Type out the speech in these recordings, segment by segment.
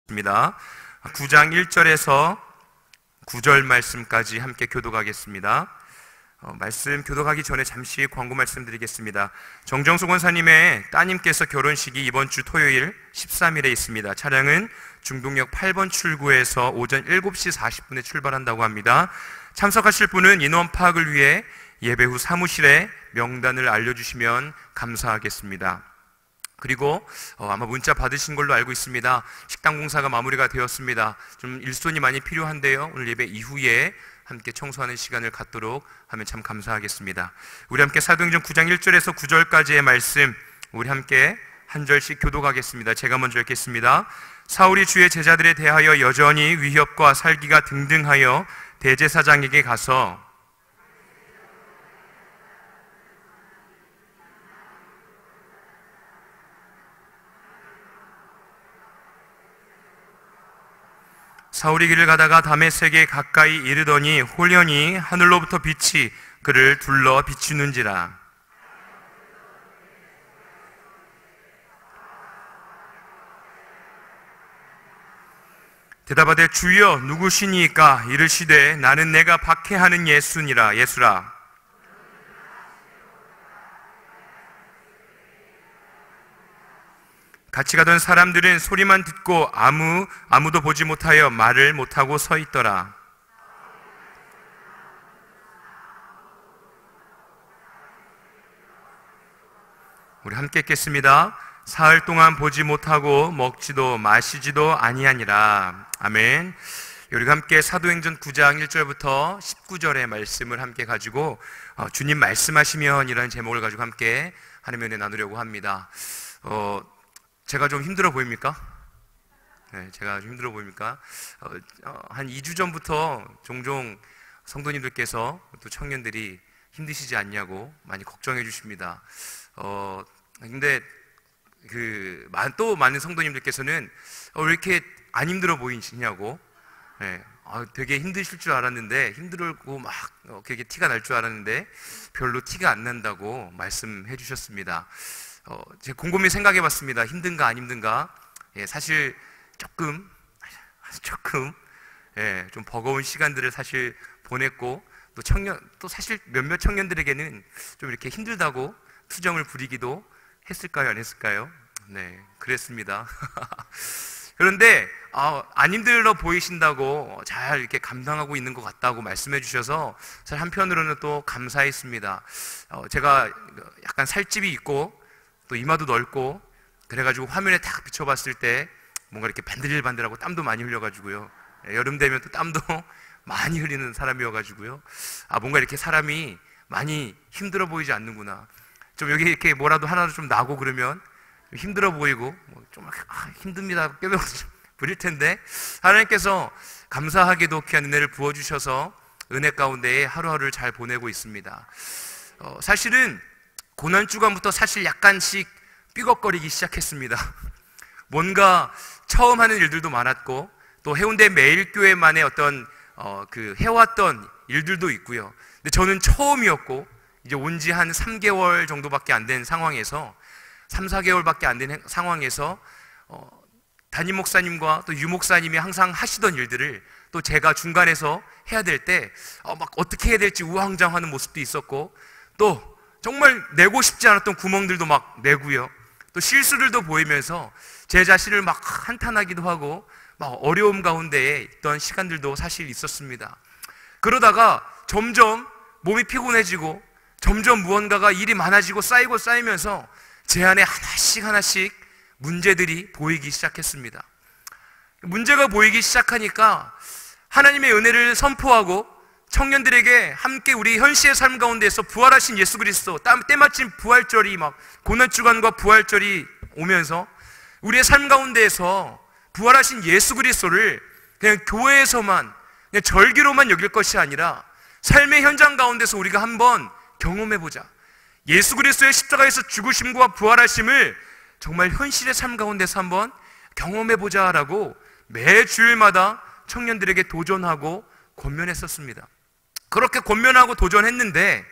입니다. 9장 1절에서 9절 말씀까지 함께 교독하겠습니다. 말씀 교독하기 전에 잠시 광고 말씀드리겠습니다. 정정수 권사님의 따님께서 결혼식이 이번 주 토요일 13일에 있습니다. 차량은 중동역 8번 출구에서 오전 7시 40분에 출발한다고 합니다. 참석하실 분은 인원 파악을 위해 예배 후 사무실에 명단을 알려주시면 감사하겠습니다. 그리고 아마 문자 받으신 걸로 알고 있습니다. 식당 공사가 마무리가 되었습니다. 좀 일손이 많이 필요한데요, 오늘 예배 이후에 함께 청소하는 시간을 갖도록 하면 참 감사하겠습니다. 우리 함께 사도행전 9장 1절에서 9절까지의 말씀, 우리 함께 한 절씩 교독하겠습니다. 제가 먼저 읽겠습니다. 사울이 주의 제자들에 대하여 여전히 위협과 살기가 등등하여 대제사장에게 가서 사울이 길을 가다가 다메섹에 가까이 이르더니 홀연히 하늘로부터 빛이 그를 둘러 비추는지라. 대답하되 주여 누구시니까? 이르시되 나는 내가 박해하는 예수라. 같이 가던 사람들은 소리만 듣고 아무도 보지 못하여 말을 못하고 서 있더라. 우리 함께 읽겠습니다. 사흘 동안 보지 못하고 먹지도 마시지도 아니하니라. 아멘. 우리가 함께 사도행전 9장 1절부터 19절의 말씀을 함께 가지고 주님 말씀하시면 이라는 제목을 가지고 함께 하나님의 은혜 나누려고 합니다. 제가 좀 힘들어 보입니까? 네, 제가 좀 힘들어 보입니까? 한 2주 전부터 종종 성도님들께서 또 청년들이 힘드시지 않냐고 많이 걱정해 주십니다. 근데 또 많은 성도님들께서는 왜 이렇게 안 힘들어 보이시냐고, 네, 되게 힘드실 줄 알았는데, 힘들고 막 되게 티가 날 줄 알았는데 별로 티가 안 난다고 말씀해 주셨습니다. 제가 곰곰이 생각해 봤습니다. 힘든가 안 힘든가? 사실 조금 좀 버거운 시간들을 사실 보냈고, 또 사실 몇몇 청년들에게는 좀 이렇게 힘들다고 투정을 부리기도 했을까요? 안 했을까요? 네, 그랬습니다. 그런데 안 힘들어 보이신다고 잘 이렇게 감당하고 있는 것 같다고 말씀해 주셔서 사실 한편으로는 또 감사했습니다. 제가 약간 살집이 있고 또 이마도 넓고 그래가지고 화면에 딱 비춰봤을 때 뭔가 이렇게 반들반들하고 땀도 많이 흘려가지고요, 여름 되면 또 땀도 많이 흘리는 사람이어가지고요, 뭔가 이렇게 사람이 많이 힘들어 보이지 않는구나, 좀 여기 이렇게 뭐라도 하나도 좀 나고 그러면 힘들어 보이고 좀 힘듭니다 뼈 부릴 텐데, 하나님께서 감사하게도 귀한 은혜를 부어주셔서 은혜 가운데에 하루하루를 잘 보내고 있습니다. 사실은 고난주간부터 사실 약간씩 삐걱거리기 시작했습니다. 뭔가 처음 하는 일들도 많았고, 또 해운대 매일교회만의 어떤 해왔던 일들도 있고요. 근데 저는 처음이었고, 이제 온 지 한 3개월 정도밖에 안 된 상황에서, 3, 4개월밖에 안 된 상황에서 담임 목사님과 또 유 목사님이 항상 하시던 일들을 또 제가 중간에서 해야 될 때 막 어떻게 해야 될지 우왕좌왕하는 모습도 있었고, 또 정말 내고 싶지 않았던 구멍들도 막 내고요, 또 실수들도 보이면서 제 자신을 막 한탄하기도 하고 막 어려움 가운데에 있던 시간들도 사실 있었습니다. 그러다가 점점 몸이 피곤해지고 점점 무언가가 일이 많아지고 쌓이면서 제 안에 하나씩 문제들이 보이기 시작했습니다. 문제가 보이기 시작하니까 하나님의 은혜를 선포하고 청년들에게 함께 우리 현시의 삶 가운데서 부활하신 예수 그리스도, 때마침 부활절이 막 고난주간과 부활절이 오면서 우리의 삶 가운데에서 부활하신 예수 그리스도를 그냥 교회에서만, 그냥 절기로만 여길 것이 아니라 삶의 현장 가운데서 우리가 한번 경험해보자, 예수 그리스도의 십자가에서 죽으심과 부활하심을 정말 현실의 삶 가운데서 한번 경험해보자라고 매 주일마다 청년들에게 도전하고 권면했었습니다. 그렇게 권면하고 도전했는데,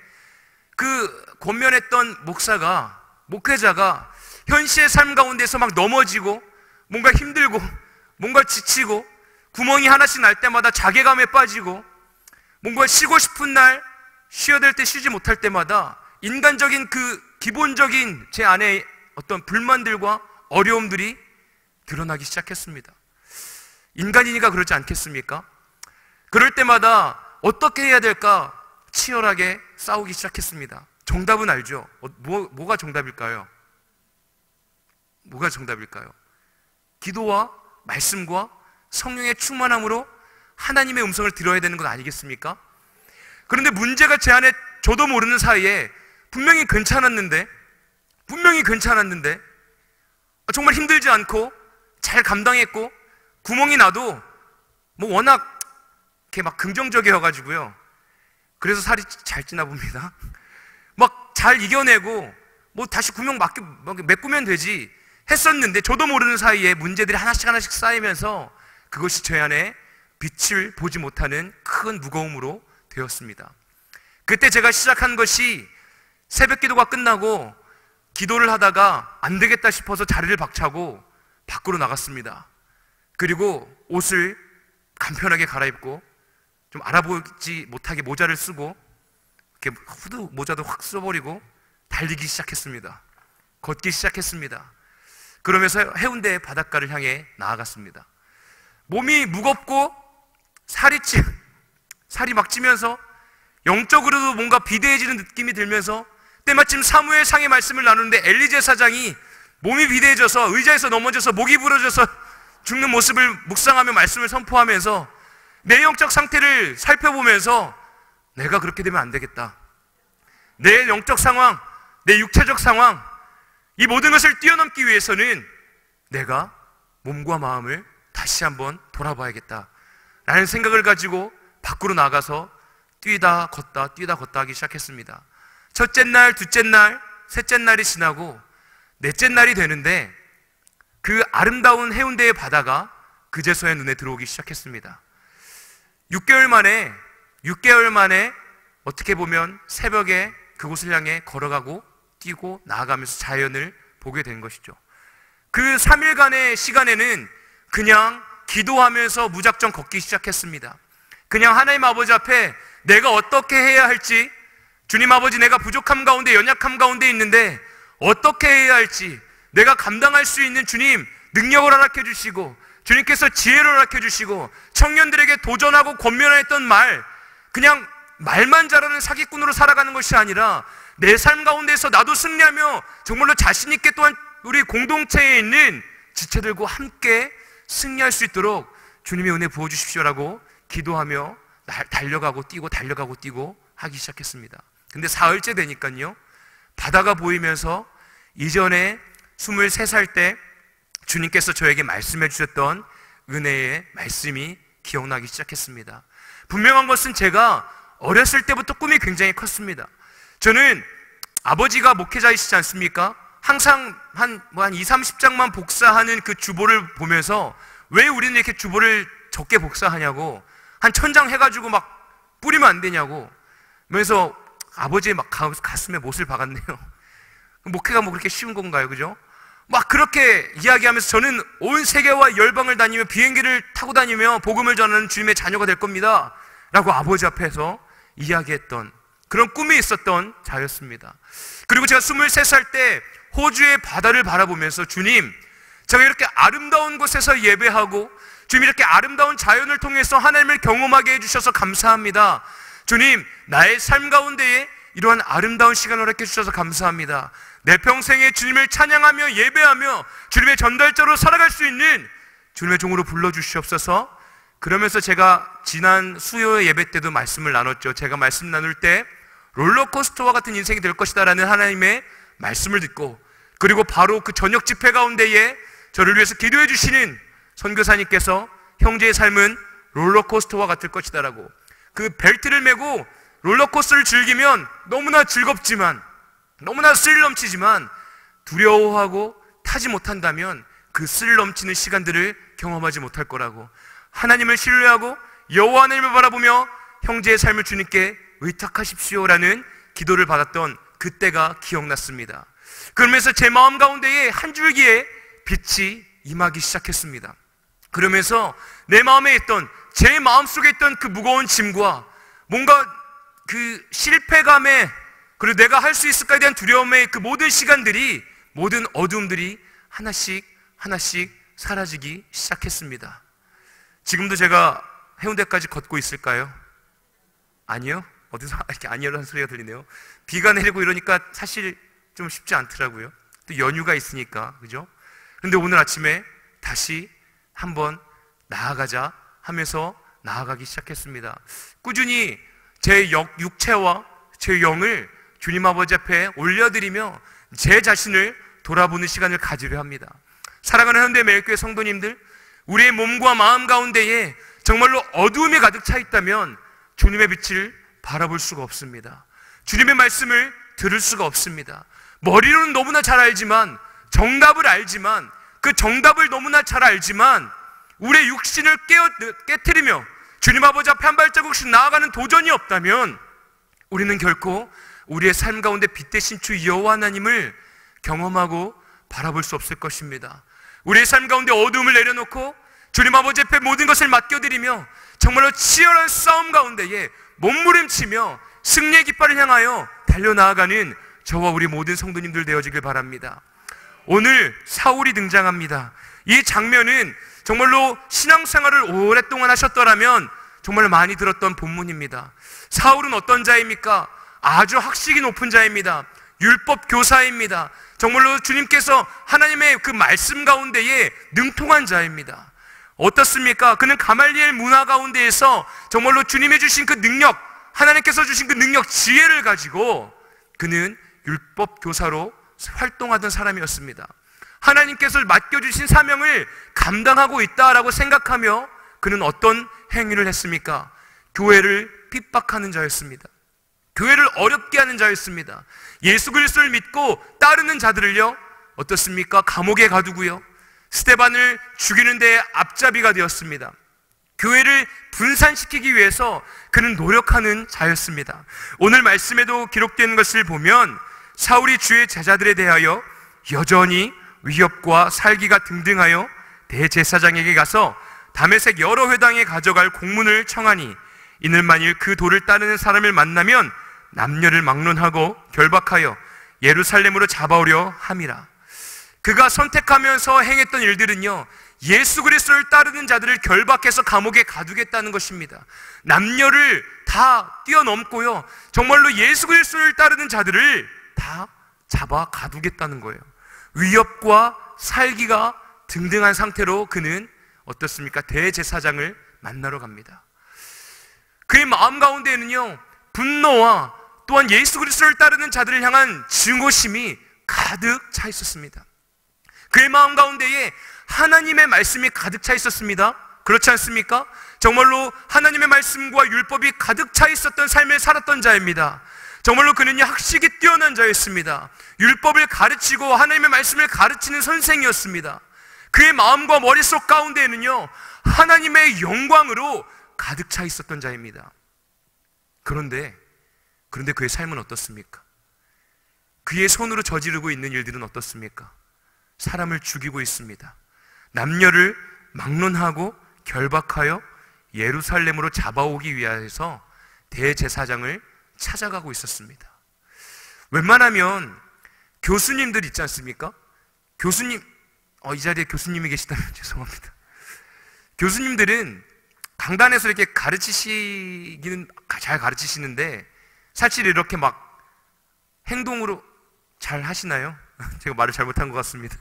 그 권면했던 목회자가 현실의 삶 가운데서 막 넘어지고 뭔가 힘들고 뭔가 지치고 구멍이 하나씩 날 때마다 자괴감에 빠지고 뭔가 쉬고 싶은 날 쉬어야 될 때 쉬지 못할 때마다 인간적인 그 기본적인 제 안에 어떤 불만들과 어려움들이 드러나기 시작했습니다. 인간이니까 그렇지 않겠습니까? 그럴 때마다 어떻게 해야 될까 치열하게 싸우기 시작했습니다. 정답은 알죠? 뭐가 정답일까요? 뭐가 정답일까요? 기도와 말씀과 성령의 충만함으로 하나님의 음성을 들어야 되는 것 아니겠습니까? 그런데 문제가 제 안에 저도 모르는 사이에 분명히 괜찮았는데 정말 힘들지 않고 잘 감당했고 구멍이 나도 뭐 워낙 이렇게 막 긍정적이어가지고요. 그래서 살이 잘 찌나 봅니다. 막 잘 이겨내고 뭐 다시 구멍 메꾸면 되지 했었는데 저도 모르는 사이에 문제들이 하나씩 쌓이면서 그것이 제 안에 빛을 보지 못하는 큰 무거움으로 되었습니다. 그때 제가 시작한 것이 새벽 기도가 끝나고 기도를 하다가 안 되겠다 싶어서 자리를 박차고 밖으로 나갔습니다. 그리고 옷을 간편하게 갈아입고 좀 알아보지 못하게 모자를 쓰고 이렇게 후드 모자도 확 써버리고 달리기 시작했습니다. 걷기 시작했습니다. 그러면서 해운대 바닷가를 향해 나아갔습니다. 몸이 무겁고 살이 막 찌면서 영적으로도 뭔가 비대해지는 느낌이 들면서 때마침 사무엘상의 말씀을 나누는데 엘리제 사장이 몸이 비대해져서 의자에서 넘어져서 목이 부러져서 죽는 모습을 묵상하며 말씀을 선포하면서 내 영적 상태를 살펴보면서 내가 그렇게 되면 안 되겠다. 내 영적 상황, 내 육체적 상황, 이 모든 것을 뛰어넘기 위해서는 내가 몸과 마음을 다시 한번 돌아봐야겠다 라는 생각을 가지고 밖으로 나가서 뛰다 걷다 하기 시작했습니다. 첫째 날, 둘째 날, 셋째 날이 지나고 넷째 날이 되는데 그 아름다운 해운대의 바다가 그제서야 눈에 들어오기 시작했습니다. 6개월 만에 어떻게 보면 새벽에 그곳을 향해 걸어가고 뛰고 나아가면서 자연을 보게 된 것이죠. 그 3일간의 시간에는 그냥 기도하면서 무작정 걷기 시작했습니다. 그냥 하나님 아버지 앞에 내가 어떻게 해야 할지, 주님 아버지 내가 부족함 가운데 연약함 가운데 있는데 어떻게 해야 할지 내가 감당할 수 있는 주님 능력을 허락해 주시고 주님께서 지혜를 허락해 주시고 청년들에게 도전하고 권면했던 말, 그냥 말만 잘하는 사기꾼으로 살아가는 것이 아니라 내 삶 가운데서 나도 승리하며 정말로 자신 있게 또한 우리 공동체에 있는 지체들과 함께 승리할 수 있도록 주님의 은혜 부어주십시오라고 기도하며 달려가고 뛰고 하기 시작했습니다. 근데 사흘째 되니까요, 바다가 보이면서 이전에 23살 때 주님께서 저에게 말씀해 주셨던 은혜의 말씀이 기억나기 시작했습니다. 분명한 것은 제가 어렸을 때부터 꿈이 굉장히 컸습니다. 저는 아버지가 목회자이시지 않습니까? 항상 한 20-30장만 복사하는 그 주보를 보면서 왜 우리는 이렇게 주보를 적게 복사하냐고, 한 1000장 해가지고 막 뿌리면 안 되냐고, 그래서 아버지의 막 가슴에 못을 박았네요. 목회가 뭐 그렇게 쉬운 건가요? 그죠? 막 그렇게 이야기하면서 저는 온 세계와 열방을 다니며 비행기를 타고 다니며 복음을 전하는 주님의 자녀가 될 겁니다 라고 아버지 앞에서 이야기했던 그런 꿈이 있었던 자였습니다. 그리고 제가 23살 때 호주의 바다를 바라보면서 주님, 제가 이렇게 아름다운 곳에서 예배하고 주님 이렇게 아름다운 자연을 통해서 하나님을 경험하게 해주셔서 감사합니다. 주님, 나의 삶 가운데에 이러한 아름다운 시간을 허락해 주셔서 감사합니다. 내 평생에 주님을 찬양하며 예배하며 주님의 전달자로 살아갈 수 있는 주님의 종으로 불러주시옵소서. 그러면서 제가 지난 수요 예배 때도 말씀을 나눴죠. 제가 말씀 나눌 때 롤러코스터와 같은 인생이 될 것이다 라는 하나님의 말씀을 듣고, 그리고 바로 그 저녁 집회 가운데에 저를 위해서 기도해 주시는 선교사님께서 형제의 삶은 롤러코스터와 같을 것이다 라고, 그 벨트를 메고 롤러코스터를 즐기면 너무나 즐겁지만, 너무나 스릴 넘치지만 두려워하고 타지 못한다면 그 스릴 넘치는 시간들을 경험하지 못할 거라고, 하나님을 신뢰하고 여호와 하나님을 바라보며 형제의 삶을 주님께 의탁하십시오라는 기도를 받았던 그때가 기억났습니다. 그러면서 제 마음 가운데에 한 줄기의 빛이 임하기 시작했습니다. 그러면서 내 마음에 있던, 제 마음속에 있던 그 무거운 짐과 뭔가 그 실패감에, 그리고 내가 할 수 있을까에 대한 두려움의 그 모든 시간들이, 모든 어두움들이 하나씩 하나씩 사라지기 시작했습니다. 지금도 제가 해운대까지 걷고 있을까요? 아니요? 어디서 이렇게 아니요라는 소리가 들리네요. 비가 내리고 이러니까 사실 좀 쉽지 않더라고요. 또 연휴가 있으니까, 그죠? 그런데 오늘 아침에 다시 한번 나아가자 하면서 나아가기 시작했습니다. 꾸준히 제 육체와 제 영을 주님 아버지 앞에 올려드리며 제 자신을 돌아보는 시간을 가지려 합니다. 사랑하는 현대매일교회 성도님들, 우리의 몸과 마음 가운데에 정말로 어두움이 가득 차 있다면 주님의 빛을 바라볼 수가 없습니다. 주님의 말씀을 들을 수가 없습니다. 머리로는 너무나 잘 알지만, 정답을 알지만, 그 정답을 너무나 잘 알지만 우리의 육신을 깨트리며 주님 아버지 앞에 한 발자국씩 나아가는 도전이 없다면 우리는 결코 우리의 삶 가운데 빛 대신 주 여호와 하나님을 경험하고 바라볼 수 없을 것입니다. 우리의 삶 가운데 어두움을 내려놓고 주님 아버지 앞에 모든 것을 맡겨드리며 정말로 치열한 싸움 가운데에 몸부림치며 승리의 깃발을 향하여 달려나아가는 저와 우리 모든 성도님들 되어지길 바랍니다. 오늘 사울이 등장합니다. 이 장면은 정말로 신앙생활을 오랫동안 하셨더라면 정말 많이 들었던 본문입니다. 사울은 어떤 자입니까? 아주 학식이 높은 자입니다. 율법 교사입니다. 정말로 주님께서 하나님의 그 말씀 가운데에 능통한 자입니다. 어떻습니까? 그는 가말리엘 문화 가운데에서 정말로 주님이 주신 그 능력, 하나님께서 주신 그 능력, 지혜를 가지고 그는 율법 교사로 활동하던 사람이었습니다. 하나님께서 맡겨주신 사명을 감당하고 있다라고 생각하며 그는 어떤 행위를 했습니까? 교회를 핍박하는 자였습니다. 교회를 어렵게 하는 자였습니다. 예수 그리스도를 믿고 따르는 자들을요, 어떻습니까? 감옥에 가두고요, 스데반을 죽이는 데에 앞잡이가 되었습니다. 교회를 분산시키기 위해서 그는 노력하는 자였습니다. 오늘 말씀에도 기록된 것을 보면 사울이 주의 제자들에 대하여 여전히 위협과 살기가 등등하여 대제사장에게 가서 다메섹 여러 회당에 가져갈 공문을 청하니 이는 만일 그 도를 따르는 사람을 만나면 남녀를 막론하고 결박하여 예루살렘으로 잡아오려 함이라. 그가 선택하면서 행했던 일들은요, 예수 그리스도를 따르는 자들을 결박해서 감옥에 가두겠다는 것입니다. 남녀를 다 뛰어넘고요, 정말로 예수 그리스도를 따르는 자들을 다 잡아 가두겠다는 거예요. 위협과 살기가 등등한 상태로 그는 어떻습니까? 대제사장을 만나러 갑니다. 그의 마음 가운데에는요, 분노와 또한 예수 그리스도를 따르는 자들을 향한 증오심이 가득 차 있었습니다. 그의 마음 가운데에 하나님의 말씀이 가득 차 있었습니다. 그렇지 않습니까? 정말로 하나님의 말씀과 율법이 가득 차 있었던 삶을 살았던 자입니다. 정말로 그는 학식이 뛰어난 자였습니다. 율법을 가르치고 하나님의 말씀을 가르치는 선생이었습니다. 그의 마음과 머릿속 가운데에는요, 하나님의 영광으로 가득 차 있었던 자입니다. 그런데 그의 삶은 어떻습니까? 그의 손으로 저지르고 있는 일들은 어떻습니까? 사람을 죽이고 있습니다. 남녀를 막론하고 결박하여 예루살렘으로 잡아오기 위해서 대제사장을 찾아가고 있었습니다. 웬만하면 교수님들 있지 않습니까? 교수님, 이 자리에 교수님이 계시다면 죄송합니다. 교수님들은 강단에서 이렇게 가르치시기는 잘 가르치시는데 사실 이렇게 막 행동으로 잘 하시나요? 제가 말을 잘못한 것 같습니다.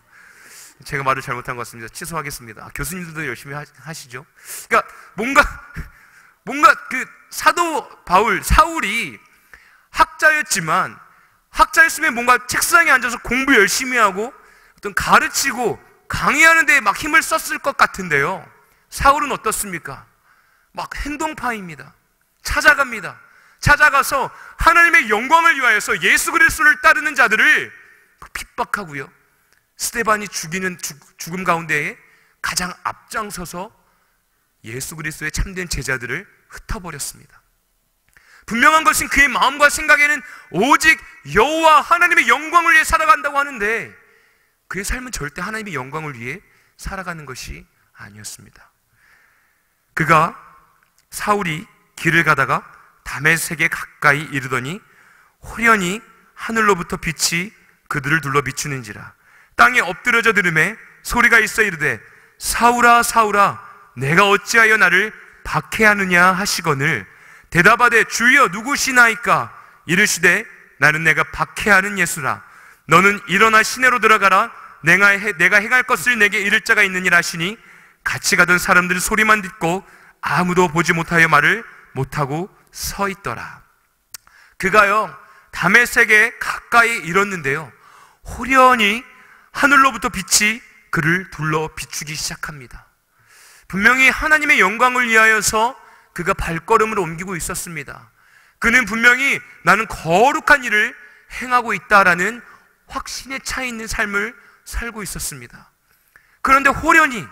취소하겠습니다. 교수님들도 열심히 하시죠. 그러니까 뭔가 그 사도 사울이 학자였지만, 학자였으면 뭔가 책상에 앉아서 공부 열심히 하고 어떤 가르치고 강의하는 데에 막 힘을 썼을 것 같은데요, 사울은 어떻습니까? 막 행동파입니다. 찾아가서 하나님의 영광을 위하여서 예수 그리스도를 따르는 자들을 핍박하고요, 스데반이 죽음 가운데에 가장 앞장서서 예수 그리스도의 참된 제자들을 흩어버렸습니다. 분명한 것은 그의 마음과 생각에는 오직 여호와 하나님의 영광을 위해 살아간다고 하는데 그의 삶은 절대 하나님의 영광을 위해 살아가는 것이 아니었습니다. 그가 사울이 길을 가다가 다메섹에 가까이 이르더니 호련히 하늘로부터 빛이 그들을 둘러 비추는지라. 땅에 엎드러져 들음에 소리가 있어 이르되 사울아 사울아 내가 어찌하여 나를 박해하느냐 하시거늘 대답하되 주여 누구시나이까? 이르시되 나는 내가 박해하는 예수라. 너는 일어나 시내로 들어가라. 내가 행할 것을 내게 이를 자가 있느니라 하시니 같이 가던 사람들은 소리만 듣고 아무도 보지 못하여 말을 못하고 서 있더라. 그가요 다메섹에 가까이 이뤘는데요 호련히 하늘로부터 빛이 그를 둘러 비추기 시작합니다. 분명히 하나님의 영광을 위하여서 그가 발걸음을 옮기고 있었습니다. 그는 분명히 나는 거룩한 일을 행하고 있다라는 확신에 차 있는 삶을 살고 있었습니다. 그런데 호련히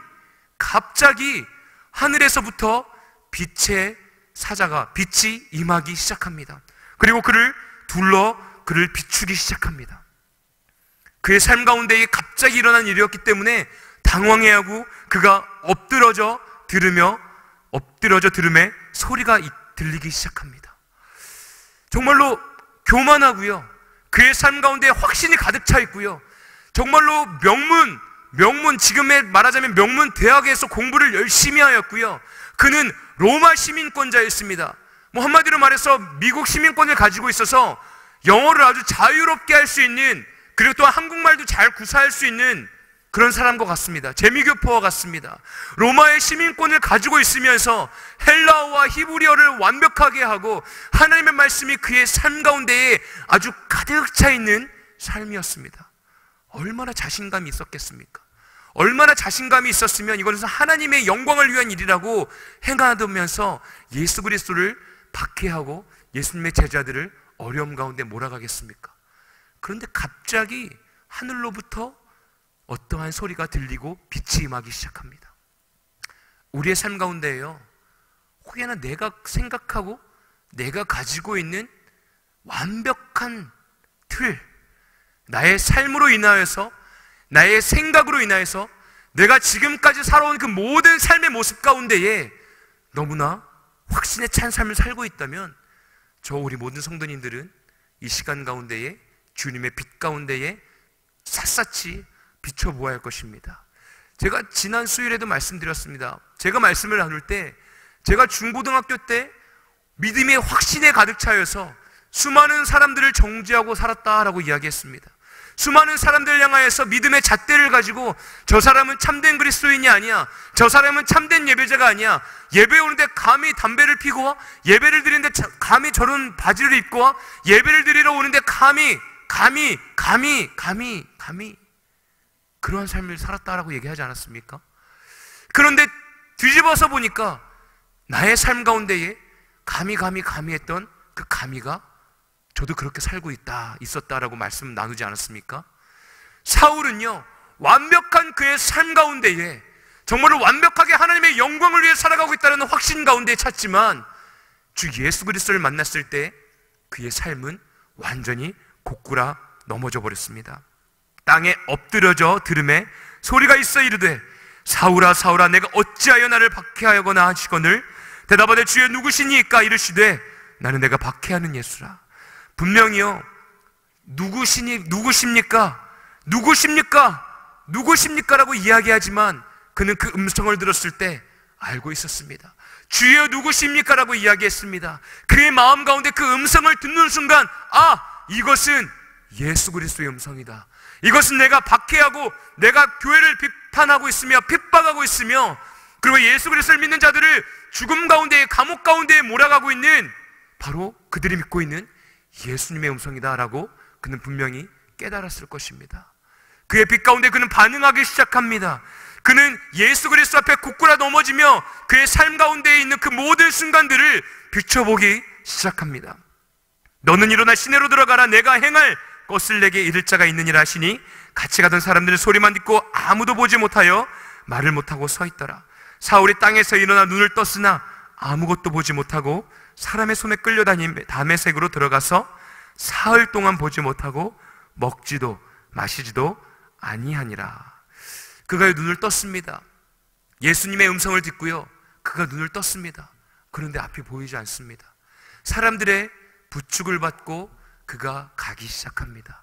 갑자기 하늘에서부터 빛의 사자가 빛이 임하기 시작합니다. 그리고 그를 둘러 그를 비추기 시작합니다. 그의 삶 가운데에 갑자기 일어난 일이었기 때문에 당황해하고 그가 엎드러져 들음에 소리가 들리기 시작합니다. 정말로 교만하고요 그의 삶 가운데 확신이 가득 차 있고요 정말로 명문 지금의 말하자면 명문 대학에서 공부를 열심히 하였고요 그는 로마 시민권자였습니다. 한마디로 말해서 미국 시민권을 가지고 있어서 영어를 아주 자유롭게 할 수 있는, 그리고 또 한국말도 잘 구사할 수 있는 그런 사람과 같습니다. 재미교포와 같습니다. 로마의 시민권을 가지고 있으면서 헬라어와 히브리어를 완벽하게 하고 하나님의 말씀이 그의 삶 가운데에 아주 가득 차 있는 삶이었습니다. 얼마나 자신감이 있었겠습니까? 얼마나 자신감이 있었으면 이것은 하나님의 영광을 위한 일이라고 행하면서 예수 그리스도를 박해하고 예수님의 제자들을 어려움 가운데 몰아가겠습니까? 그런데 갑자기 하늘로부터 어떠한 소리가 들리고 빛이 임하기 시작합니다. 우리의 삶 가운데에요, 혹여나 내가 생각하고 내가 가지고 있는 완벽한 틀, 나의 삶으로 인하여서, 나의 생각으로 인하여서 내가 지금까지 살아온 그 모든 삶의 모습 가운데에 너무나 확신에 찬 삶을 살고 있다면, 우리 모든 성도님들은 이 시간 가운데에 주님의 빛 가운데에 샅샅이 비춰보아야 할 것입니다. 제가 지난 수요일에도 말씀드렸습니다. 제가 말씀을 나눌 때 제가 중고등학교 때 믿음의 확신에 가득 차여서 수많은 사람들을 정죄하고 살았다라고 이야기했습니다. 수많은 사람들을 향하여서 믿음의 잣대를 가지고 저 사람은 참된 그리스도인이 아니야, 저 사람은 참된 예배자가 아니야, 예배 오는데 감히 담배를 피고 와, 예배를 드리는데 감히 저런 바지를 입고 와, 예배를 드리러 오는데 감히 그러한 삶을 살았다라고 얘기하지 않았습니까? 그런데 뒤집어서 보니까 나의 삶 가운데에 감히 했던 그 감히가 저도 그렇게 살고 있었다라고 말씀 나누지 않았습니까? 사울은요, 완벽한 그의 삶 가운데에 정말로 완벽하게 하나님의 영광을 위해 살아가고 있다는 확신 가운데 찼지만 주 예수 그리스도를 만났을 때 그의 삶은 완전히 고꾸라 넘어져 버렸습니다. 땅에 엎드려져 들음에 소리가 있어 이르되 사울아 사울아 내가 어찌하여 나를 박해하거나 하시거늘 대답하되 주여 누구시니까? 이르시되 나는 내가 박해하는 예수라. 분명히요, 누구십니까? 라고 이야기하지만 그는 그 음성을 들었을 때 알고 있었습니다. 주여 누구십니까? 라고 이야기했습니다. 그의 마음 가운데 그 음성을 듣는 순간, 이것은 예수 그리스도의 음성이다. 이것은 내가 박해하고 내가 교회를 비판하고 있으며 핍박하고 있으며 그리고 예수 그리스도를 믿는 자들을 죽음 가운데, 감옥 가운데에 몰아가고 있는 바로 그들이 믿고 있는 예수님의 음성이다라고 그는 분명히 깨달았을 것입니다. 그의 빛 가운데 그는 반응하기 시작합니다. 그는 예수 그리스도 앞에 고꾸라 넘어지며 그의 삶 가운데에 있는 그 모든 순간들을 비춰보기 시작합니다. 너는 일어나 시내로 들어가라. 내가 행할 것을 내게 이를 자가 있느니라 하시니 같이 가던 사람들은 소리만 듣고 아무도 보지 못하여 말을 못하고 서 있더라. 사울이 땅에서 일어나 눈을 떴으나 아무것도 보지 못하고 사람의 손에 끌려다니며 다메섹으로 들어가서 사흘 동안 보지 못하고 먹지도 마시지도 아니하니라. 그가 눈을 떴습니다. 예수님의 음성을 듣고요, 그가 눈을 떴습니다. 그런데 앞이 보이지 않습니다. 사람들의 부축을 받고 그가 가기 시작합니다.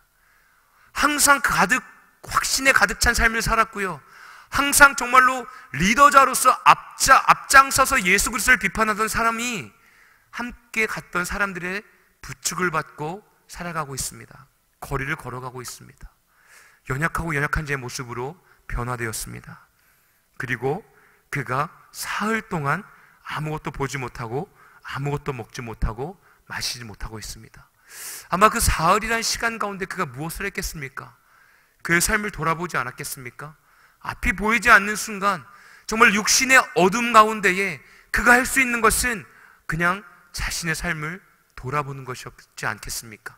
항상 확신에 가득 찬 삶을 살았고요, 항상 정말로 리더자로서 앞장서서 예수 그리스도를 비판하던 사람이 함께 갔던 사람들의 부축을 받고 살아가고 있습니다. 거리를 걸어가고 있습니다. 연약하고 연약한 제 모습으로 변화되었습니다. 그리고 그가 사흘 동안 아무것도 보지 못하고 아무것도 먹지 못하고 마시지 못하고 있습니다. 아마 그 사흘이라는 시간 가운데 그가 무엇을 했겠습니까? 그의 삶을 돌아보지 않았겠습니까? 앞이 보이지 않는 순간 정말 육신의 어둠 가운데에 그가 할 수 있는 것은 그냥 자신의 삶을 돌아보는 것이었지 않겠습니까?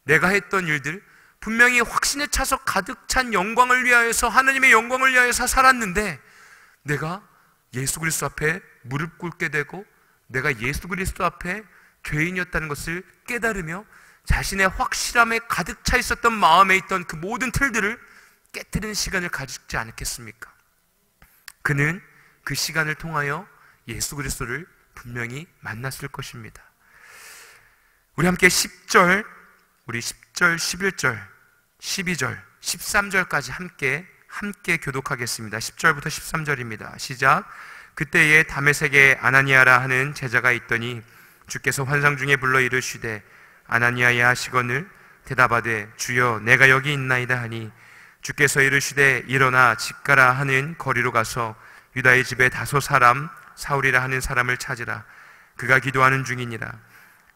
내가 했던 일들, 분명히 확신에 차서 가득 찬 영광을 위하여서, 하나님의 영광을 위하여서 살았는데 내가 예수 그리스도 앞에 무릎 꿇게 되고 내가 예수 그리스도 앞에 죄인이었다는 것을 깨달으며 자신의 확실함에 가득 차 있었던 마음에 있던 그 모든 틀들을 깨트리는 시간을 가지지 않았겠습니까? 그는 그 시간을 통하여 예수 그리스도를 분명히 만났을 것입니다. 우리 함께 10절, 11절, 12절, 13절까지 함께 교독하겠습니다. 10절부터 13절입니다. 시작. 그때에 다메섹에 아나니아라 하는 제자가 있더니 주께서 환상 중에 불러 이르시되 아나니아야 하시거늘 대답하되 주여 내가 여기 있나이다 하니 주께서 이르시되 일어나 집 가라 하는 거리로 가서 유다의 집에 다소 사람 사울이라 하는 사람을 찾으라. 그가 기도하는 중이니라.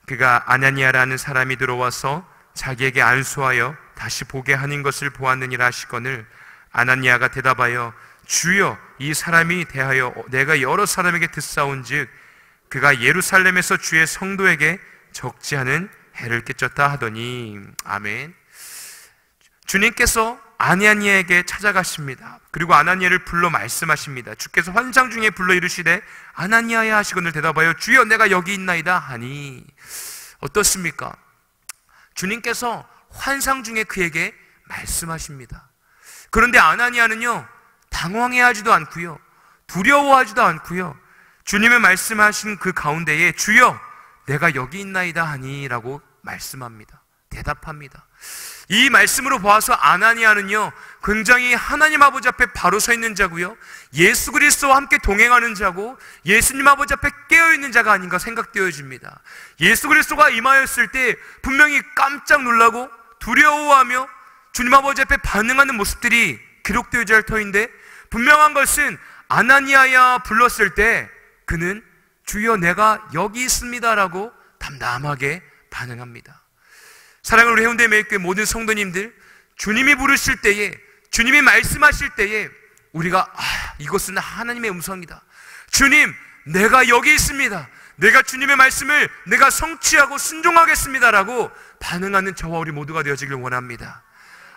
그가 아나니아라는 사람이 들어와서 자기에게 안수하여 다시 보게 하는 것을 보았느니라 하시거늘 아나니아가 대답하여 주여 이 사람이 대하여 내가 여러 사람에게 듣사온즉 그가 예루살렘에서 주의 성도에게 적지 않은 해를 끼쳤다 하더니. 아멘. 주님께서 아나니아에게 찾아가십니다. 그리고 아나니아를 불러 말씀하십니다. 주께서 환상 중에 불러 이르시되 아나니아야 하시거늘 대답하여 주여 내가 여기 있나이다 하니. 어떻습니까? 주님께서 환상 중에 그에게 말씀하십니다. 그런데 아나니아는요, 당황해하지도 않고요, 두려워하지도 않고요, 주님의 말씀하신 그 가운데에 주여 내가 여기 있나이다 하니 라고 말씀합니다. 대답합니다. 이 말씀으로 보아서 아나니아는요, 굉장히 하나님 아버지 앞에 바로 서 있는 자고요, 예수 그리스도와 함께 동행하는 자고 예수님 아버지 앞에 깨어있는 자가 아닌가 생각되어집니다. 예수 그리스도가 임하였을 때 분명히 깜짝 놀라고 두려워하며 주님 아버지 앞에 반응하는 모습들이 기록되어야 할 터인데, 분명한 것은 아나니아야 불렀을 때 그는 주여 내가 여기 있습니다 라고 담담하게 반응합니다. 사랑하는 우리 해운대 매일교회 모든 성도님들, 주님이 부르실 때에, 주님이 말씀하실 때에 우리가 이것은 하나님의 음성이다, 주님 내가 여기 있습니다, 내가 주님의 말씀을 내가 성취하고 순종하겠습니다 라고 반응하는 저와 우리 모두가 되어지길 원합니다.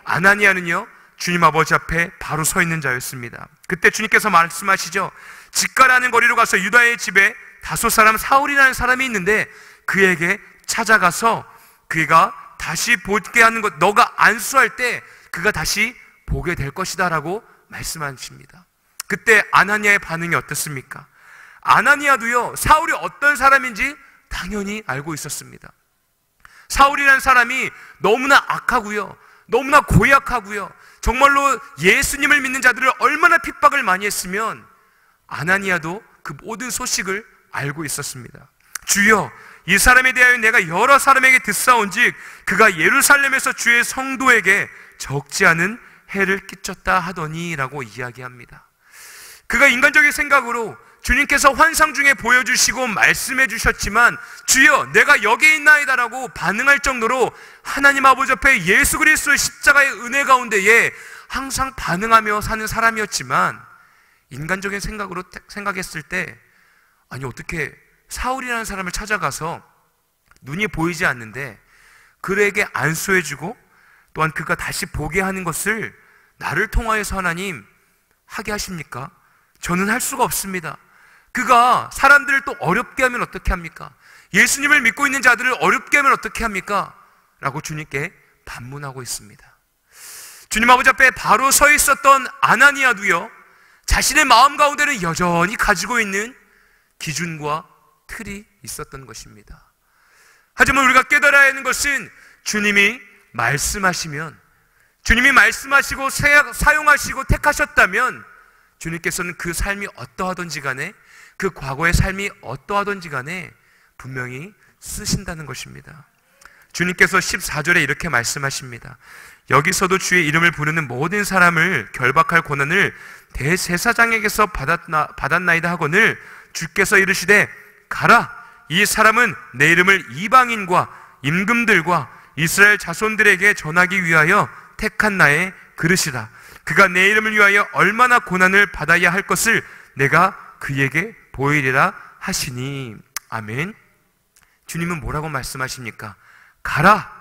아나니아는요, 주님 아버지 앞에 바로 서 있는 자였습니다. 그때 주님께서 말씀하시죠. 집가라는 거리로 가서 유다의 집에 다소 사람 사울이라는 사람이 있는데 그에게 찾아가서 그가 다시 보게 하는 것, 너가 안수할 때 그가 다시 보게 될 것이다 라고 말씀하십니다. 그때 아나니아의 반응이 어떻습니까? 아나니아도요, 사울이 어떤 사람인지 당연히 알고 있었습니다. 사울이라는 사람이 너무나 악하고요, 너무나 고약하고요, 정말로 예수님을 믿는 자들을 얼마나 핍박을 많이 했으면 아나니아도 그 모든 소식을 알고 있었습니다. 주여 이 사람에 대하여 내가 여러 사람에게 듣사온즉 그가 예루살렘에서 주의 성도에게 적지 않은 해를 끼쳤다 하더니 라고 이야기합니다. 그가 인간적인 생각으로 주님께서 환상 중에 보여주시고 말씀해 주셨지만 주여 내가 여기 있나이다 라고 반응할 정도로 하나님 아버지 앞에 예수 그리스도의 십자가의 은혜 가운데에 항상 반응하며 사는 사람이었지만, 인간적인 생각으로 생각했을 때 아니 어떻게 사울이라는 사람을 찾아가서 눈이 보이지 않는데 그에게 안수해주고 또한 그가 다시 보게 하는 것을 나를 통하여서 하나님 하게 하십니까? 저는 할 수가 없습니다. 그가 사람들을 또 어렵게 하면 어떻게 합니까? 예수님을 믿고 있는 자들을 어렵게 하면 어떻게 합니까? 라고 주님께 반문하고 있습니다. 주님 아버지 앞에 바로 서 있었던 아나니아도요, 자신의 마음 가운데는 여전히 가지고 있는 기준과 틀이 있었던 것입니다. 하지만 우리가 깨달아야 하는 것은 주님이 말씀하시면, 주님이 말씀하시고 사용하시고 택하셨다면 주님께서는 그 삶이 어떠하든지 간에, 그 과거의 삶이 어떠하든지 간에 분명히 쓰신다는 것입니다. 주님께서 14절에 이렇게 말씀하십니다. 여기서도 주의 이름을 부르는 모든 사람을 결박할 권한을 대제사장에게서 받았나이다 하거늘 주께서 이르시되 가라, 이 사람은 내 이름을 이방인과 임금들과 이스라엘 자손들에게 전하기 위하여 택한 나의 그릇이다. 그가 내 이름을 위하여 얼마나 고난을 받아야 할 것을 내가 그에게 보이리라 하시니. 아멘. 주님은 뭐라고 말씀하십니까? 가라,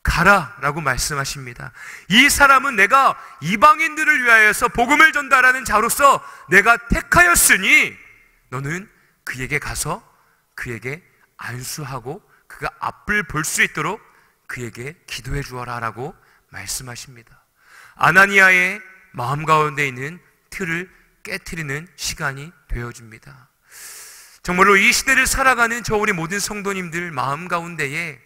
가라 라고 말씀하십니다. 이 사람은 내가 이방인들을 위하여서 복음을 전달하는 자로서 내가 택하였으니 너는 그에게 가서 그에게 안수하고 그가 앞을 볼 수 있도록 그에게 기도해 주어라 라고 말씀하십니다. 아나니아의 마음 가운데 있는 틀을 깨트리는 시간이 되어줍니다. 정말로 이 시대를 살아가는 저 우리 모든 성도님들 마음 가운데에,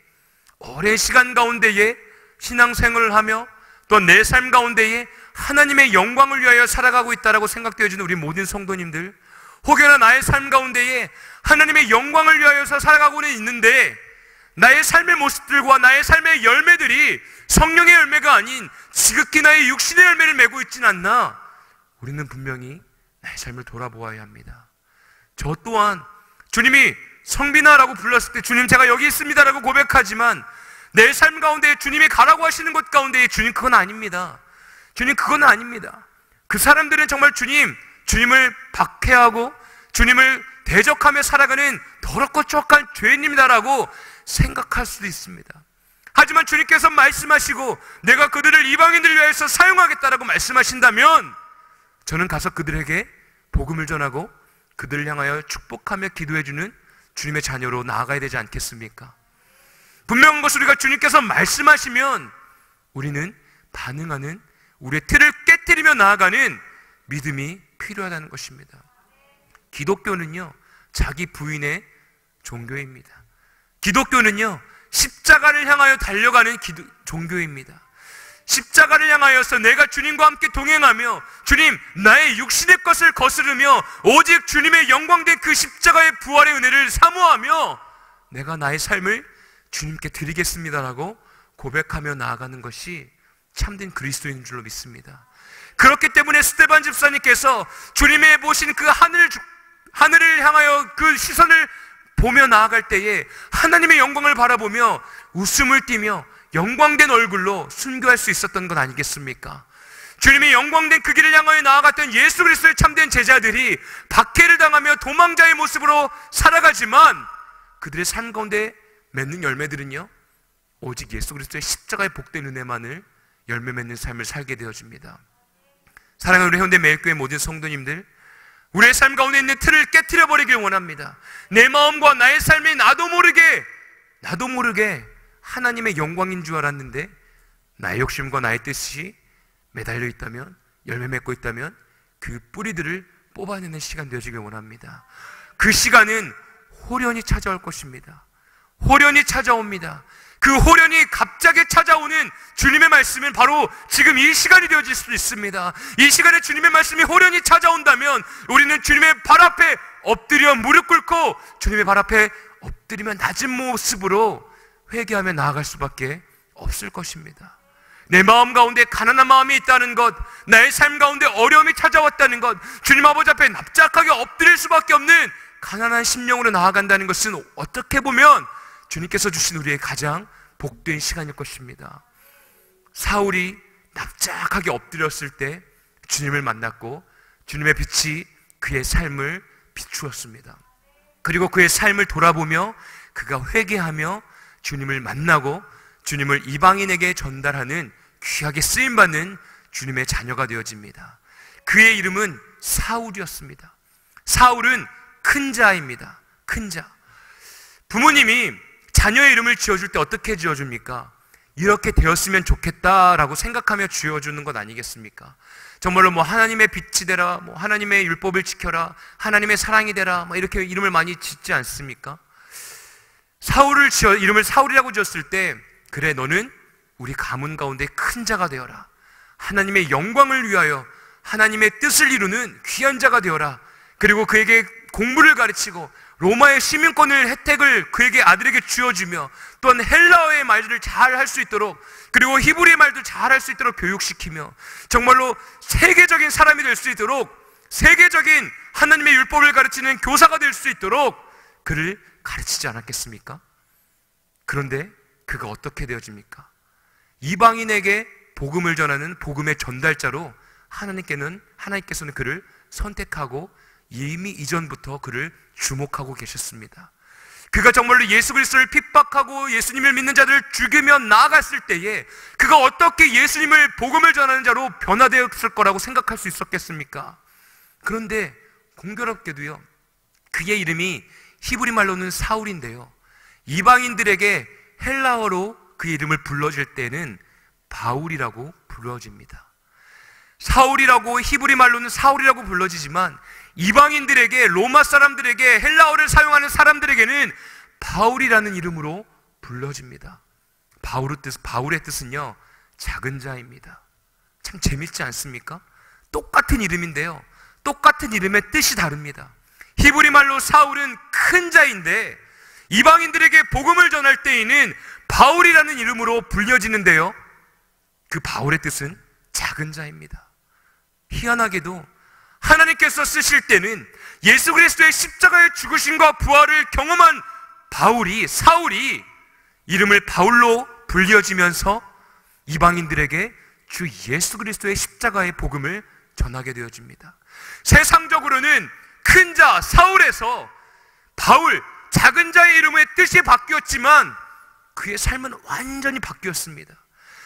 오랜 시간 가운데에 신앙생활을 하며 또 내 삶 가운데에 하나님의 영광을 위하여 살아가고 있다라고 생각되어지는 우리 모든 성도님들, 혹여나 나의 삶 가운데에 하나님의 영광을 위하여서 살아가고는 있는데 나의 삶의 모습들과 나의 삶의 열매들이 성령의 열매가 아닌 지극히 나의 육신의 열매를 맺고 있지는 않나? 우리는 분명히 나의 삶을 돌아보아야 합니다. 저 또한 주님이 성빈아라고 불렀을 때 주님 제가 여기 있습니다 라고 고백하지만 내 삶 가운데 주님이 가라고 하시는 곳 가운데 주님 그건 아닙니다. 주님 그건 아닙니다. 그 사람들은 정말 주님을 박해하고 주님을 대적하며 살아가는 더럽고 추악한 죄인입니다라고 생각할 수도 있습니다. 하지만 주님께서 말씀하시고 내가 그들을 이방인들을 위해서 사용하겠다라고 말씀하신다면 저는 가서 그들에게 복음을 전하고 그들을 향하여 축복하며 기도해주는 주님의 자녀로 나아가야 되지 않겠습니까? 분명한 것은 우리가 주님께서 말씀하시면 우리는 반응하는, 우리의 틀을 깨뜨리며 나아가는 믿음이 필요하다는 것입니다. 기독교는요, 자기 부인의 종교입니다. 기독교는요, 십자가를 향하여 달려가는 종교입니다. 십자가를 향하여서 내가 주님과 함께 동행하며 주님, 나의 육신의 것을 거스르며 오직 주님의 영광된 그 십자가의 부활의 은혜를 사모하며 내가 나의 삶을 주님께 드리겠습니다라고 고백하며 나아가는 것이 참된 그리스도인인 줄로 믿습니다. 그렇기 때문에 스데반 집사님께서 주님의 보신 그 하늘을 향하여 그 시선을 보며 나아갈 때에 하나님의 영광을 바라보며 웃음을 띠며 영광된 얼굴로 순교할 수 있었던 것 아니겠습니까? 주님의 영광된 그 길을 향하여 나아갔던 예수 그리스도의 참된 제자들이 박해를 당하며 도망자의 모습으로 살아가지만 그들의 삶 가운데 맺는 열매들은요, 오직 예수 그리스도의 십자가의 복된 은혜만을 열매 맺는 삶을 살게 되어집니다. 사랑하는 우리 현대매일교회 모든 성도님들, 우리의 삶 가운데 있는 틀을 깨트려 버리길 원합니다. 내 마음과 나의 삶이 나도 모르게 하나님의 영광인 줄 알았는데 나의 욕심과 나의 뜻이 매달려 있다면, 열매 맺고 있다면 그 뿌리들을 뽑아내는 시간 되어지길 원합니다. 그 시간은 호련히 찾아올 것입니다. 호련히 찾아옵니다. 그 호련히 갑자기 찾아오는 주님의 말씀은 바로 지금 이 시간이 되어질 수도 있습니다. 이 시간에 주님의 말씀이 호련히 찾아온다면 우리는 주님의 발 앞에 엎드려 무릎 꿇고 주님의 발 앞에 엎드리며 낮은 모습으로 회개하며 나아갈 수밖에 없을 것입니다. 내 마음 가운데 가난한 마음이 있다는 것, 나의 삶 가운데 어려움이 찾아왔다는 것, 주님 아버지 앞에 납작하게 엎드릴 수밖에 없는 가난한 심령으로 나아간다는 것은 어떻게 보면 주님께서 주신 우리의 가장 복된 시간일 것입니다. 사울이 납작하게 엎드렸을 때 주님을 만났고 주님의 빛이 그의 삶을 비추었습니다. 그리고 그의 삶을 돌아보며 그가 회개하며 주님을 만나고 주님을 이방인에게 전달하는 귀하게 쓰임받는 주님의 자녀가 되어집니다. 그의 이름은 사울이었습니다. 사울은 큰 자입니다. 큰 자. 부모님이 자녀의 이름을 지어줄 때 어떻게 지어줍니까? 이렇게 되었으면 좋겠다라고 생각하며 지어주는 것 아니겠습니까? 정말로 뭐 하나님의 빛이 되라, 뭐 하나님의 율법을 지켜라, 하나님의 사랑이 되라, 뭐 이렇게 이름을 많이 짓지 않습니까? 이름을 사울이라고 지었을 때, 그래 너는 우리 가문 가운데 큰 자가 되어라, 하나님의 영광을 위하여 하나님의 뜻을 이루는 귀한 자가 되어라, 그리고 그에게 공부를 가르치고 로마의 시민권을 혜택을 그에게 아들에게 주어주며, 또한 헬라어의 말들을 잘 할 수 있도록, 그리고 히브리의 말도 잘 할 수 있도록 교육시키며, 정말로 세계적인 사람이 될 수 있도록, 세계적인 하나님의 율법을 가르치는 교사가 될 수 있도록 그를 가르치지 않았겠습니까? 그런데 그가 어떻게 되어집니까? 이방인에게 복음을 전하는 복음의 전달자로 하나님께서는 그를 선택하고 이미 이전부터 그를 주목하고 계셨습니다. 그가 정말로 예수 그리스도를 핍박하고 예수님을 믿는 자들을 죽이며 나아갔을 때에 그가 어떻게 예수님을 복음을 전하는 자로 변화되었을 거라고 생각할 수 있었겠습니까? 그런데 공교롭게도요, 그의 이름이 히브리 말로는 사울인데요, 이방인들에게 헬라어로 그 이름을 불러질 때는 바울이라고 불러집니다. 사울이라고 히브리 말로는 사울이라고 불러지지만 이방인들에게, 로마 사람들에게, 헬라어를 사용하는 사람들에게는 바울이라는 이름으로 불러집니다. 바울의 뜻은요, 작은 자입니다. 참 재밌지 않습니까? 똑같은 이름인데요, 똑같은 이름의 뜻이 다릅니다. 히브리 말로 사울은 큰 자인데 이방인들에게 복음을 전할 때에는 바울이라는 이름으로 불려지는데요, 그 바울의 뜻은 작은 자입니다. 희한하게도 하나님께서 쓰실 때는 예수 그리스도의 십자가의 죽으심과 부활을 경험한 사울이 이름을 바울로 불려지면서 이방인들에게 주 예수 그리스도의 십자가의 복음을 전하게 되어집니다. 세상적으로는 큰 자 사울에서 바울, 작은 자의 이름의 뜻이 바뀌었지만 그의 삶은 완전히 바뀌었습니다.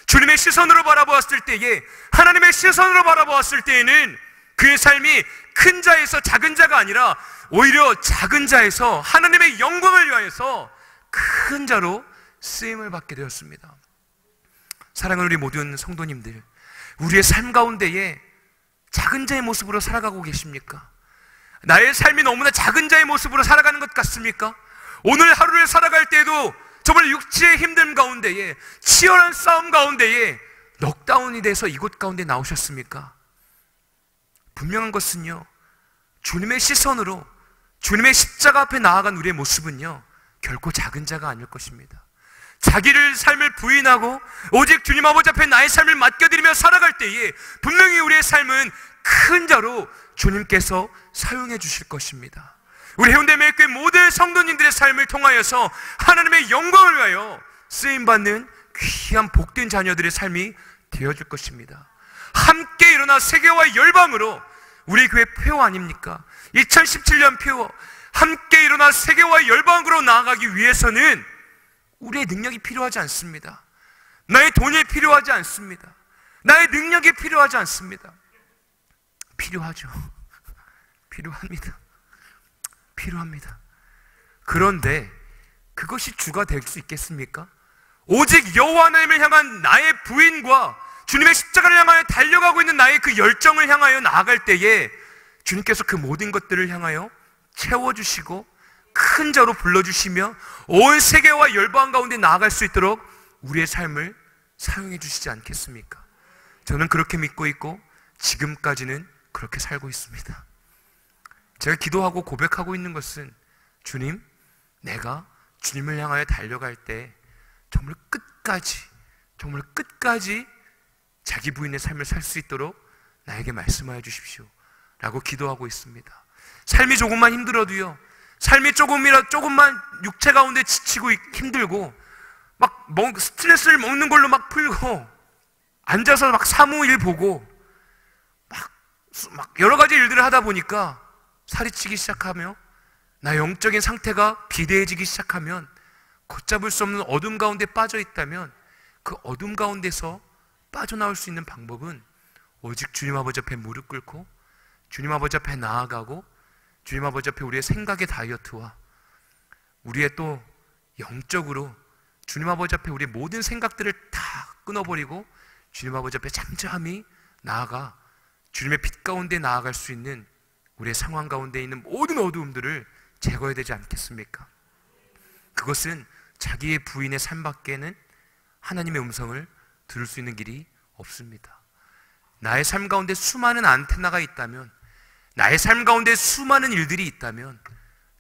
주님의 시선으로 바라보았을 때에, 하나님의 시선으로 바라보았을 때에는 그의 삶이 큰 자에서 작은 자가 아니라 오히려 작은 자에서 하나님의 영광을 위하여서 큰 자로 쓰임을 받게 되었습니다. 사랑하는 우리 모든 성도님들, 우리의 삶 가운데에 작은 자의 모습으로 살아가고 계십니까? 나의 삶이 너무나 작은 자의 모습으로 살아가는 것 같습니까? 오늘 하루를 살아갈 때에도 정말 육체의 힘듦 가운데에, 치열한 싸움 가운데에 넉다운이 돼서 이곳 가운데 나오셨습니까? 분명한 것은요, 주님의 시선으로, 주님의 십자가 앞에 나아간 우리의 모습은요, 결코 작은 자가 아닐 것입니다. 자기를 삶을 부인하고 오직 주님 아버지 앞에 나의 삶을 맡겨드리며 살아갈 때에 분명히 우리의 삶은 큰 자로 주님께서 사용해 주실 것입니다. 우리 해운대매교회 모든 성도님들의 삶을 통하여서 하나님의 영광을 위하여 쓰임받는 귀한 복된 자녀들의 삶이 되어질 것입니다. 함께 일어나 세계와 열방으로, 우리 교회 표어 아닙니까? 2017년 표어, 함께 일어나 세계와 열방으로 나아가기 위해서는 우리의 능력이 필요하지 않습니다. 나의 돈이 필요하지 않습니다. 나의 능력이 필요하지 않습니다. 필요하죠. 필요합니다. 그런데 그것이 주가 될 수 있겠습니까? 오직 여호와 하나님을 향한 나의 부인과 주님의 십자가를 향하여 달려가고 있는 나의 그 열정을 향하여 나아갈 때에 주님께서 그 모든 것들을 향하여 채워주시고 큰 자로 불러주시며 온 세계와 열방 가운데 나아갈 수 있도록 우리의 삶을 사용해 주시지 않겠습니까? 저는 그렇게 믿고 있고 지금까지는 그렇게 살고 있습니다. 제가 기도하고 고백하고 있는 것은, 주님, 내가 주님을 향하여 달려갈 때 정말 끝까지 자기 부인의 삶을 살 수 있도록 나에게 말씀하여 주십시오 라고 기도하고 있습니다. 삶이 조금만 힘들어도요, 삶이 조금만 육체 가운데 지치고 힘들고 막 스트레스를 먹는 걸로 막 풀고 앉아서 막 사무일 보고 막 여러 가지 일들을 하다 보니까 살이 찌기 시작하며 나 영적인 상태가 비대해지기 시작하면, 걷잡을 수 없는 어둠 가운데 빠져 있다면 그 어둠 가운데서 빠져나올 수 있는 방법은 오직 주님 아버지 앞에 무릎 꿇고 주님 아버지 앞에 나아가고 주님 아버지 앞에 우리의 생각의 다이어트와 우리의 또 영적으로 주님 아버지 앞에 우리의 모든 생각들을 다 끊어버리고 주님 아버지 앞에 잠잠히 나아가 주님의 빛 가운데 나아갈 수 있는 우리의 상황 가운데 있는 모든 어두움들을 제거해야 되지 않겠습니까? 그것은 자기의 부인의 삶밖에는 하나님의 음성을 들을 수 있는 길이 없습니다. 나의 삶 가운데 수많은 안테나가 있다면, 나의 삶 가운데 수많은 일들이 있다면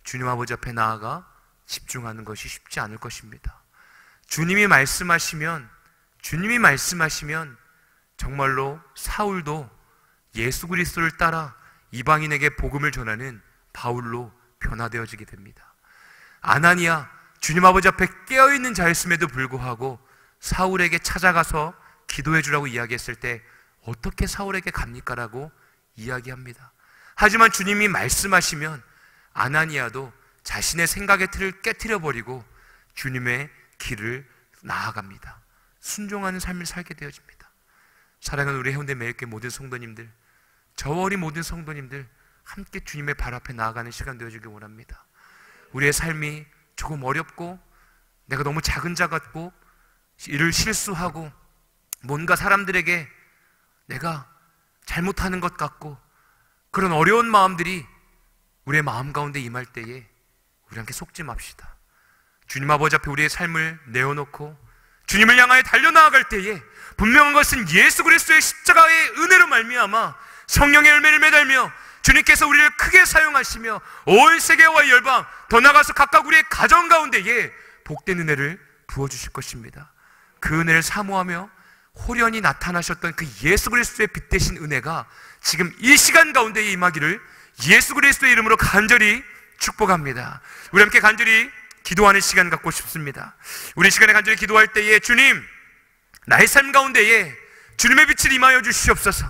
주님 아버지 앞에 나아가 집중하는 것이 쉽지 않을 것입니다. 주님이 말씀하시면 정말로 사울도 예수 그리스도를 따라 이방인에게 복음을 전하는 바울로 변화되어지게 됩니다. 아나니아, 주님 아버지 앞에 깨어있는 자였음에도 불구하고 사울에게 찾아가서 기도해 주라고 이야기했을 때 어떻게 사울에게 갑니까? 라고 이야기합니다. 하지만 주님이 말씀하시면 아나니아도 자신의 생각의 틀을 깨트려버리고 주님의 길을 나아갑니다. 순종하는 삶을 살게 되어집니다. 사랑하는 우리 해운대 매일교회 모든 성도님들, 저와 우리 모든 성도님들 함께 주님의 발 앞에 나아가는 시간 되어주길 원합니다. 우리의 삶이 조금 어렵고 내가 너무 작은 자 같고 일을 실수하고 뭔가 사람들에게 내가 잘못하는 것 같고 그런 어려운 마음들이 우리의 마음 가운데 임할 때에 우리 함께 속지 맙시다. 주님 아버지 앞에 우리의 삶을 내어놓고 주님을 향하여 달려나아갈 때에 분명한 것은 예수 그리스도의 십자가의 은혜로 말미암아 성령의 열매를 매달며 주님께서 우리를 크게 사용하시며 온 세계와 열방, 더 나아가서 각각 우리의 가정 가운데에 복된 은혜를 부어주실 것입니다. 그 은혜를 사모하며 호련히 나타나셨던 그 예수 그리스도의 빛 대신 은혜가 지금 이 시간 가운데에 임하기를 예수 그리스도의 이름으로 간절히 축복합니다. 우리 함께 간절히 기도하는 시간 갖고 싶습니다. 우리 시간에 간절히 기도할 때에 주님, 나의 삶 가운데에 주님의 빛을 임하여 주시옵소서.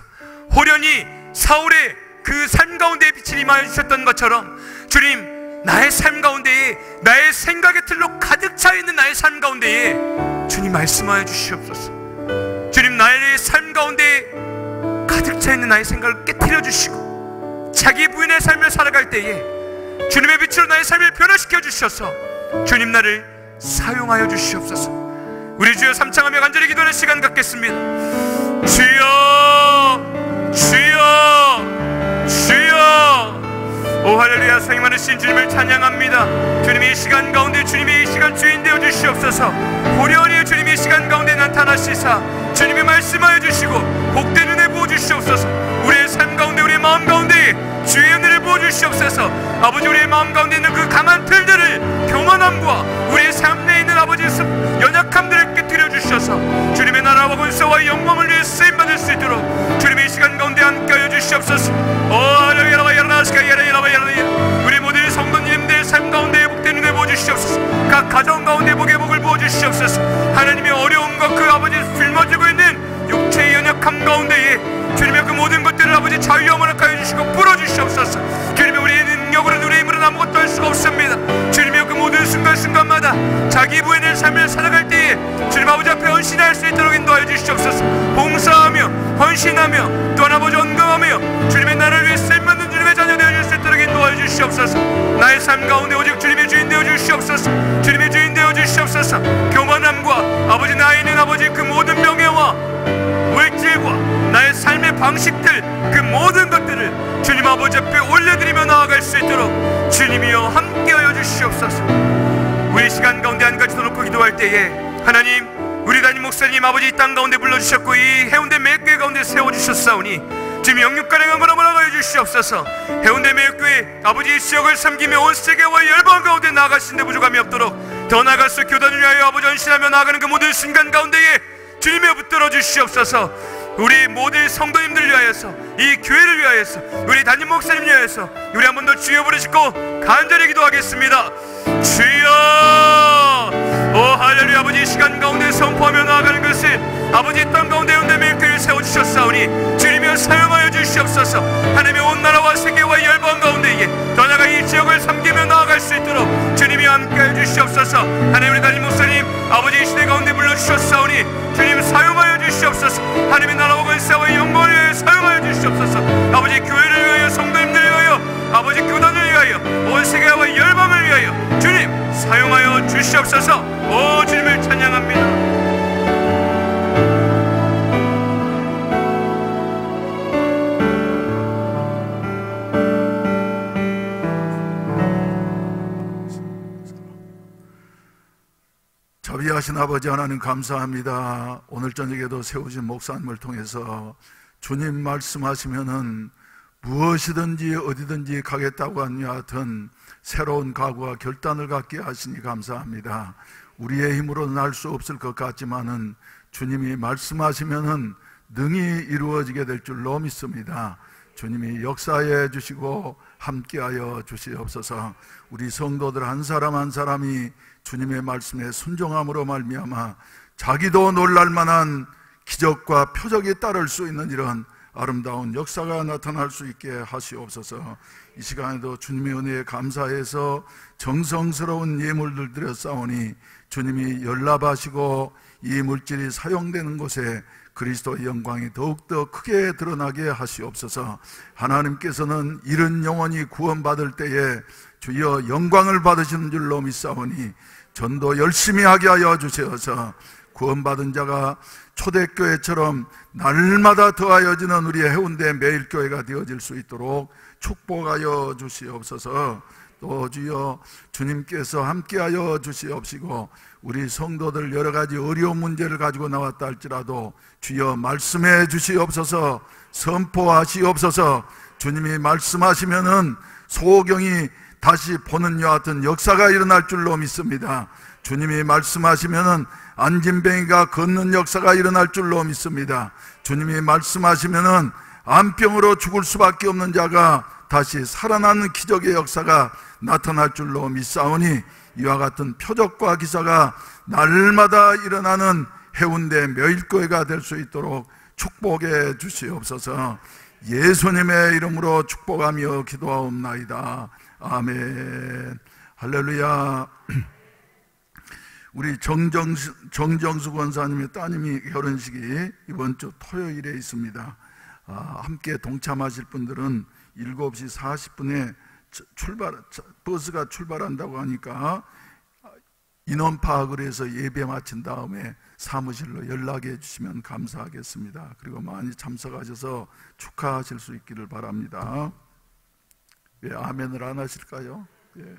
호련히 사울의 그 삶 가운데에 빛을 임하여 주셨던 것처럼 주님, 나의 삶 가운데에 나의 생각의 틀로 가득 차 있는 나의 삶 가운데에 주님 말씀하여 주시옵소서. 주님, 나의 삶 가운데 가득 차 있는 나의 생각을 깨트려 주시고 자기 부인의 삶을 살아갈 때에 주님의 빛으로 나의 삶을 변화시켜 주셔서 주님, 나를 사용하여 주시옵소서. 우리 주여 삼창하며 간절히 기도하는 시간 갖겠습니다. 주여, 주여, 주여. 오 할렐루야. 사랑이 많으신 주님을 찬양합니다. 주님이 이 시간 가운데 주님이 이 시간 주인 되어 주시옵소서. 호련히 주님이 이 시간 가운데 나타나시사 주님이 말씀하여 주시고 복된 은혜 부어 주시옵소서. 우리의 삶 가운데 우리의 마음 가운데 주의 은혜를 부어 주시옵소서. 아버지, 우리의 마음 가운데 있는 그 강한 틀들을, 교만함과 우리의 삶 내에 있는 아버지 연약함들을 깨뜨려 주셔서 주님의 나라와 권세와 영광을 위해 쓰임받을 수 있도록 주님의 이 시간 가운데 함께하여 주시옵소서. 우리 모든 성도님들 삶 가운데 복된 은혜 부어 주시옵소서. 각 가정 가운데 복의 복을 부어 주시옵소서. 하나님의 어려움과 그 아버지 짊어지고 있는 육체의 연약함 가운데에 주님의 그 모든 것들을 아버지 자유함을 허락하여 주시고 풀어주시옵소서. 주님의 우리의 능력으로는 우리의 힘으로는 아무것도 할 수가 없습니다. 주님의 그 모든 순간순간마다 자기 부인의 삶을 살아갈 때에 주님 아버지 앞에 헌신할 수 있도록 인도하여 주시옵소서. 봉사하며 헌신하며 또한 아버지 언금하며 주님의 나라를 위해 쓰임받는 주님의 자녀 되어줄 수 있도록 인도하여 주시옵소서. 나의 삶 가운데 오직 주님의 주인 되어 주시옵소서. 주님의 주인 되어 주시옵소서. 교만함과 아버지 나에 있는 아버지 그 모든 명예와 물질과 나의 삶의 방식들, 그 모든 것들을 주님 아버지 앞에 올려드리며 나아갈 수 있도록 주님이여 함께하여 주시옵소서. 우리 시간 가운데 한 가지 더 놓고 기도할 때에 하나님, 우리 담임 목사님 아버지 이 땅 가운데 불러주셨고 이 해운대 매일교회 가운데 세워주셨사오니 주님 영육 가능한 걸 허락하여 주시옵소서. 해운대 매일교회 아버지 이 지역을 섬기며 온 세계와 열방 가운데 나아가신 데 부족함이 없도록 더 나아가서 교단을 위하여 아버지 헌신하며 나아가는 그 모든 순간 가운데에 주님의 붙들어 주시옵소서. 우리 모든 성도님들 위하여서, 이 교회를 위하여서, 우리 담임 목사님 위하여서 우리 한 번 더 주여 부르시고 간절히 기도하겠습니다. 주여. 오 할렐루야. 아버지 이 시간 가운데 선포하며 나아가는 것을 아버지 땅 가운데 해운대 매일교회를 세워주셨사오니 주님이여 사용하여 주시옵소서. 하나님의 온 나라와 세계와 열방 가운데에 더 나아가 이 지역을 섬기며 나아갈 수 있도록 주님이 함께해 주시옵소서. 하나님, 우리 담임 목사님 아버지 이 시대 가운데 불러주셨사오니 주님 사용하여 주시옵소서. 하나님의 나라와 권세와 영광을 위하여 사용하여 주시옵소서. 아버지 교회를 위하여, 성도님들을 위하여, 아버지 교단을 위하여, 온 세계와 열방을 위하여 주님 사용하여 주시옵소서. 오 주님을 찬양합니다. 자비하신 아버지 하나님 감사합니다. 오늘 저녁에도 세우신 목사님을 통해서 주님 말씀하시면은 무엇이든지 어디든지 가겠다고 한 여 같은 새로운 각오와 결단을 갖게 하시니 감사합니다. 우리의 힘으로는 할 수 없을 것 같지만은 주님이 말씀하시면은 능히 이루어지게 될 줄로 믿습니다. 주님이 역사해 주시고 함께하여 주시옵소서. 우리 성도들 한 사람 한 사람이 주님의 말씀에 순종함으로 말미암아 자기도 놀랄 만한 기적과 표적이 따를 수 있는 이런 아름다운 역사가 나타날 수 있게 하시옵소서. 이 시간에도 주님의 은혜에 감사해서 정성스러운 예물들 드렸사오니 주님이 연락하시고 이 물질이 사용되는 곳에 그리스도의 영광이 더욱더 크게 드러나게 하시옵소서. 하나님께서는 이런 영혼이 구원받을 때에 주여 영광을 받으시는 줄로 믿사오니 전도 열심히 하게 하여 주시어서 구원받은 자가 초대교회처럼 날마다 더하여지는 우리의 해운대 매일교회가 되어질 수 있도록 축복하여 주시옵소서. 또 주여 주님께서 함께하여 주시옵시고 우리 성도들 여러 가지 어려운 문제를 가지고 나왔다 할지라도 주여 말씀해 주시옵소서. 선포하시옵소서. 주님이 말씀하시면은 소경이 다시 보는 여 같은 역사가 일어날 줄로 믿습니다. 주님이 말씀하시면은 안진뱅이가 걷는 역사가 일어날 줄로 믿습니다. 주님이 말씀하시면은 암병으로 죽을 수밖에 없는 자가 다시 살아나는 기적의 역사가 나타날 줄로 믿사오니 이와 같은 표적과 기사가 날마다 일어나는 해운대 매일교회가 될 수 있도록 축복해 주시옵소서. 예수님의 이름으로 축복하며 기도하옵나이다. 아멘. 할렐루야. 우리 정정수 권사님의 따님이 결혼식이 이번 주 토요일에 있습니다. 함께 동참하실 분들은 7시 40분에 버스가 출발한다고 하니까 인원 파악을 해서 예배 마친 다음에 사무실로 연락해 주시면 감사하겠습니다. 그리고 많이 참석하셔서 축하하실 수 있기를 바랍니다. 왜 아멘을 안 하실까요? 예.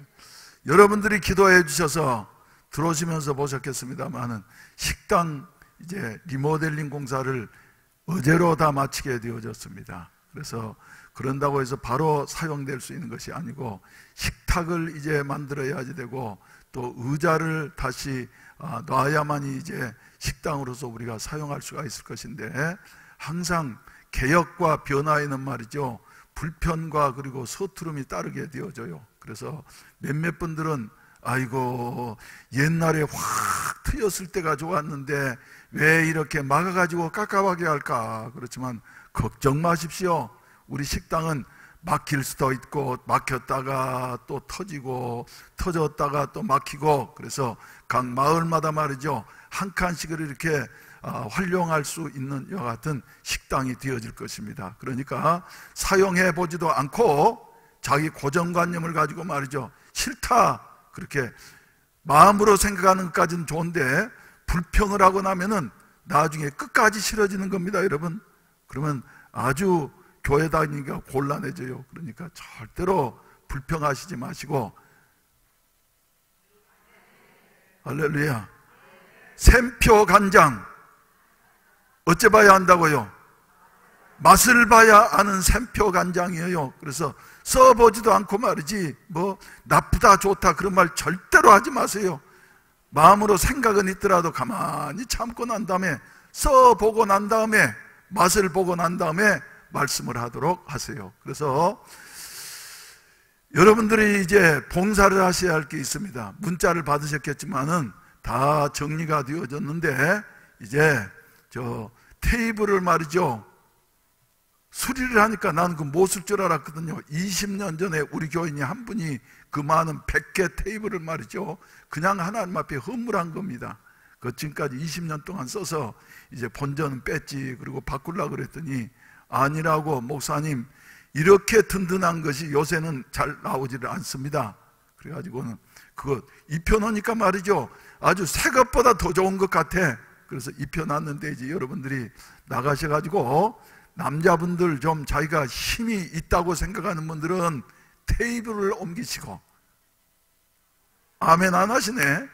여러분들이 기도해 주셔서 들어오시면서 보셨겠습니다만은 식당 이제 리모델링 공사를 어제로 다 마치게 되어졌습니다. 그래서 그런다고 해서 바로 사용될 수 있는 것이 아니고 식탁을 이제 만들어야지 되고 또 의자를 다시 놔야만이 이제 식당으로서 우리가 사용할 수가 있을 것인데 항상 개혁과 변화에는 말이죠 불편과 그리고 서투름이 따르게 되어져요. 그래서 몇몇 분들은 아이고 옛날에 확 트였을 때가 좋았는데 왜 이렇게 막아가지고 깝깝하게 할까. 그렇지만 걱정 마십시오. 우리 식당은 막힐 수도 있고 막혔다가 또 터지고 터졌다가 또 막히고 그래서 각 마을마다 말이죠 한 칸씩을 이렇게 활용할 수 있는 이와 같은 식당이 되어질 것입니다. 그러니까 사용해 보지도 않고 자기 고정관념을 가지고 말이죠 싫다 그렇게 마음으로 생각하는 것까지는 좋은데 불평을 하고 나면은 나중에 끝까지 싫어지는 겁니다. 여러분 그러면 아주 교회 다니기가 곤란해져요. 그러니까 절대로 불평하시지 마시고 할렐루야. 샘표 간장 어째 봐야 한다고요? 맛을 봐야 아는 샘표 간장이에요. 그래서 써보지도 않고 말이지 뭐 나쁘다 좋다 그런 말 절대로 하지 마세요. 마음으로 생각은 있더라도 가만히 참고 난 다음에 써보고 난 다음에 맛을 보고 난 다음에 말씀을 하도록 하세요. 그래서 여러분들이 이제 봉사를 하셔야 할 게 있습니다. 문자를 받으셨겠지만은 다 정리가 되어졌는데 이제 저 테이블을 말이죠 수리를 하니까 나는 그 못 쓸 줄 알았거든요. 20년 전에 우리 교인이 한 분이 그 많은 100개 테이블을 말이죠 그냥 하나님 앞에 헌물한 겁니다. 그 지금까지 20년 동안 써서 이제 본전은 뺐지 그리고 바꾸려고 그랬더니 아니라고 목사님 이렇게 든든한 것이 요새는 잘 나오지를 않습니다. 그래가지고는 그거 입혀놓으니까 말이죠 아주 새 것보다 더 좋은 것 같아. 그래서 입혀놨는데 이제 여러분들이 나가셔가지고 남자분들 좀 자기가 힘이 있다고 생각하는 분들은 테이블을 옮기시고 아멘 안 하시네.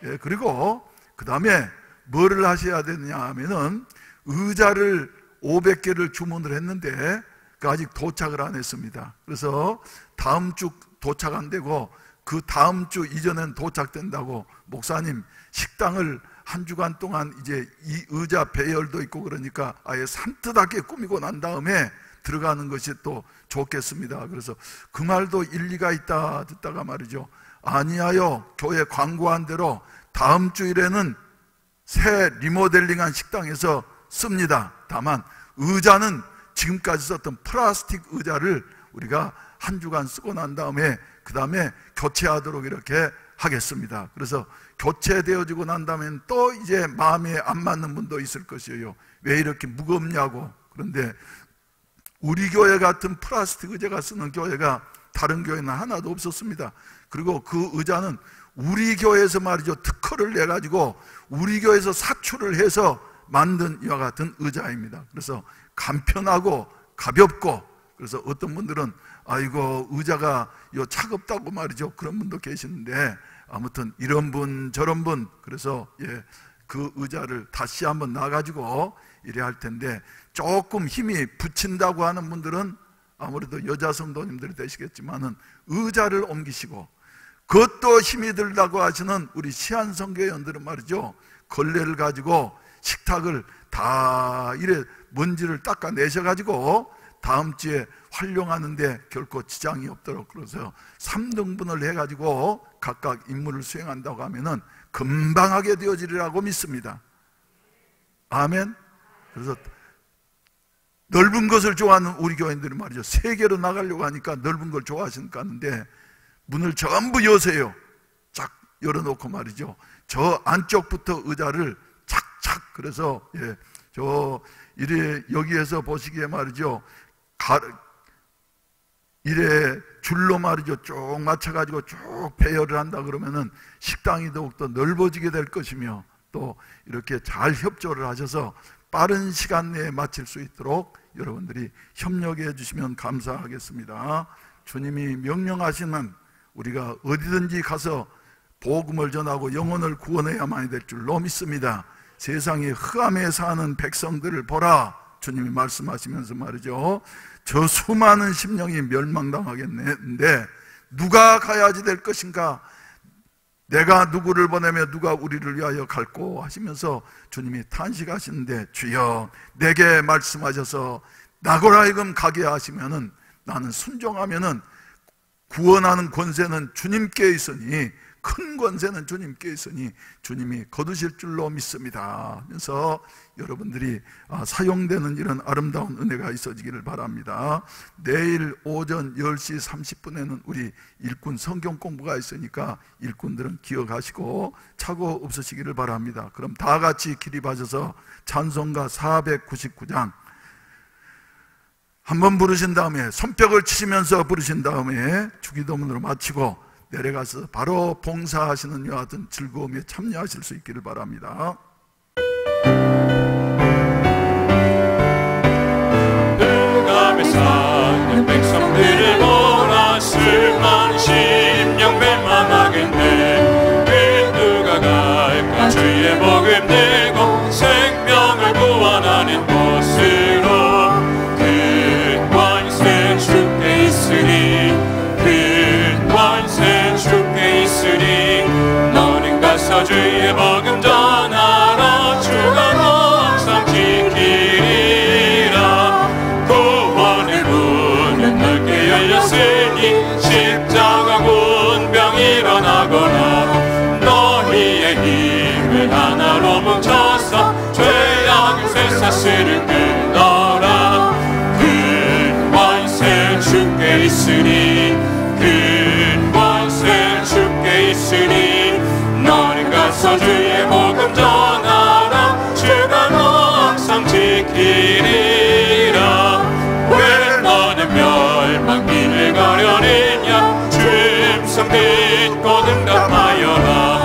예, 그리고 그 다음에 뭐를 하셔야 되느냐 하면은 의자를 500개를 주문을 했는데 그 아직 도착을 안 했습니다. 그래서 다음 주 도착 안 되고 그 다음 주 이전엔 도착된다고 목사님 식당을 한 주간 동안 이제 이 의자 배열도 있고 그러니까 아예 산뜻하게 꾸미고 난 다음에 들어가는 것이 또 좋겠습니다. 그래서 그 말도 일리가 있다 듣다가 말이죠, 아니하여 교회 광고한 대로 다음 주일에는 새 리모델링한 식당에서 씁니다. 다만 의자는 지금까지 썼던 플라스틱 의자를 우리가 한 주간 쓰고 난 다음에 그 다음에 교체하도록 이렇게 하겠습니다. 그래서 교체되어지고 난 다음엔 또 이제 마음에 안 맞는 분도 있을 것이에요. 왜 이렇게 무겁냐고. 그런데 우리 교회 같은 플라스틱 의자가 쓰는 교회가 다른 교회는 하나도 없었습니다. 그리고 그 의자는 우리 교회에서 말이죠, 특허를 내가지고 우리 교회에서 사출을 해서 만든 이와 같은 의자입니다. 그래서 간편하고 가볍고, 그래서 어떤 분들은 아이고 의자가 차갑다고 말이죠, 그런 분도 계시는데 아무튼 이런 분 저런 분, 그래서 그 의자를 다시 한번 놔가지고 이래 할 텐데, 조금 힘이 붙인다고 하는 분들은 아무래도 여자 성도님들이 되시겠지만은 의자를 옮기시고, 그것도 힘이 들다고 하시는 우리 시한성교회원들은 말이죠, 걸레를 가지고 식탁을 다 이래 먼지를 닦아내셔가지고 다음 주에 활용하는데 결코 지장이 없도록, 그래서 3등분을 해가지고 각각 임무를 수행한다고 하면은 금방 하게 되어지리라고 믿습니다. 아멘. 그래서 넓은 것을 좋아하는 우리 교인들이 말이죠, 세계로 나가려고 하니까 넓은 걸 좋아하시니까 하는데 문을 전부 여세요. 쫙 열어놓고 말이죠, 저 안쪽부터 의자를 착착, 그래서 저 이래 여기에서 보시기에 말이죠, 이래 줄로 말이죠 쭉 맞춰가지고 쭉 배열을 한다 그러면은 식당이 더욱더 넓어지게 될 것이며, 또 이렇게 잘 협조를 하셔서 빠른 시간 내에 마칠 수 있도록 여러분들이 협력해 주시면 감사하겠습니다. 주님이 명령하시는 우리가 어디든지 가서 복음을 전하고 영혼을 구원해야만 될 줄로 믿습니다. 세상에 흑암에 사는 백성들을 보라, 주님이 말씀하시면서 말이죠, 저 수많은 심령이 멸망당하겠는데 누가 가야지 될 것인가, 내가 누구를 보내며 누가 우리를 위하여 갈꼬 하시면서 주님이 탄식하시는데, 주여 내게 말씀하셔서 나고라 하여금 가게 하시면은 나는 순종하면은 구원하는 권세는 주님께 있으니, 큰 권세는 주님께 있으니 주님이 거두실 줄로 믿습니다 하면서 여러분들이 사용되는 이런 아름다운 은혜가 있어지기를 바랍니다. 내일 오전 10시 30분에는 우리 일꾼 성경 공부가 있으니까 일꾼들은 기억하시고 착오 없으시기를 바랍니다. 그럼 다 같이 기립하셔서 찬송가 499장 한번 부르신 다음에 손뼉을 치시면서 부르신 다음에 주기도문으로 마치고 내려가서 바로 봉사하시는 이와 같은 즐거움에 참여하실 수 있기를 바랍니다. 흑암에 사는 백성들을 보라, 수많은 심령 멸망하겠네. 그 누가 갈까, 주의 복음 내고 생명을 구원하는 곳으로. 큰 권세 주께 있으니, 큰 권세 주께 있으니, 너는 가서 주의 복음 전하라. 주가 항상 지키리라. 구원의 문은 넓게 열렸으니, 십자가 군병 일어나거라. 너희의 힘을 하나로 뭉쳐서 죄악을 쇠사슬을 끊어라. 큰 권세 주께 있으니, 큰 권세 주께 있으니, 너는 가서 주의 복음 전하라. 주가 항상 지키리라. 왜 너는 멸망길을 가려느냐, 주의 음성 듣고 응답하여라.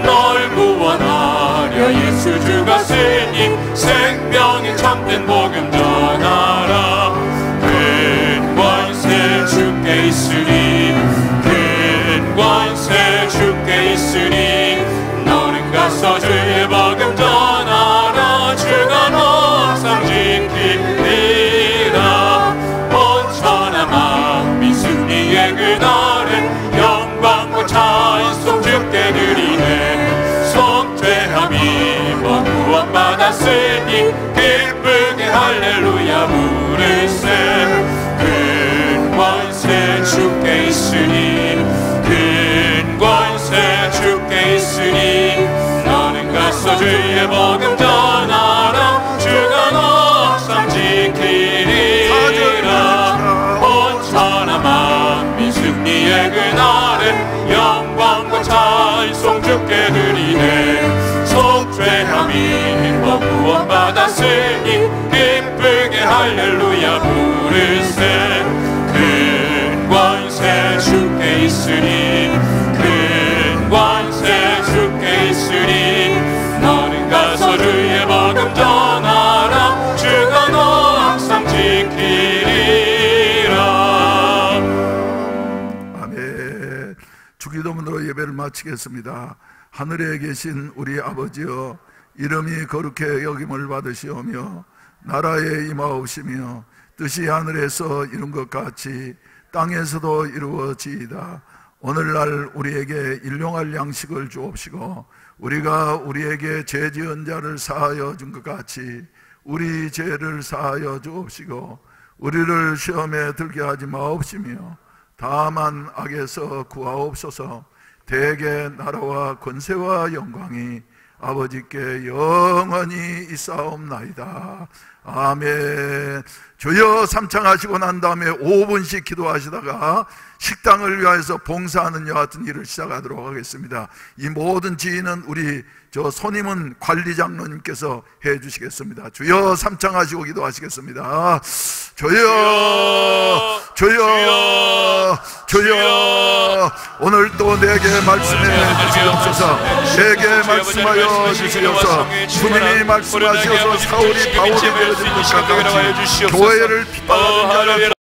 널 구원하려 예수 주가 쓰니, 생명의 참된 복음 전하라. 큰 권세 주께 있으니, 큰 권세 주께 있으니, 너는 가서 주의 있으니 기쁘게 할렐루야 부르세. 큰 권세 주께 있으니 큰 권세 주께 있으니 너는 가서 주의 복음 전하라. 주가 너 항상 지키리라. 온 천하 만민 승리의 그날에 영광과 찬송 주께 드리네. 속죄함이 법 구원받았으니 기쁘게 할렐루야 부르세. 큰 권세 주께 있으니 큰 권세 주께 있으니 너는 가서 주의 복음 전하라. 주가 너 항상 지키리라. 아멘. 주기도문으로 예배를 마치겠습니다. 하늘에 계신 우리 아버지여, 이름이 거룩히 여김을 받으시오며 나라에 임하옵시며 뜻이 하늘에서 이룬 것 같이 땅에서도 이루어지이다. 오늘날 우리에게 일용할 양식을 주옵시고 우리가 우리에게 죄 지은 자를 사하여 준 것 같이 우리 죄를 사하여 주옵시고 우리를 시험에 들게 하지 마옵시며 다만 악에서 구하옵소서. 대개 나라와 권세와 영광이 아버지께 영원히 있사옵나이다. 아멘. 주여 삼창하시고 난 다음에 5분씩 기도하시다가 식당을 위하여서 봉사하는 여 같은 일을 시작하도록 하겠습니다. 이 모든 지휘는 우리 손임은 관리장로님께서 해주시겠습니다. 주여 삼창하시고 기도하시겠습니다. 주여 주여 주여 오늘 또 내게 말씀해 주시옵소서. 내게 말씀하여 주시옵소서. 주님이 말씀하셔서 사울이 바울이 되어진 것 같이 교회를 핍박하는 자를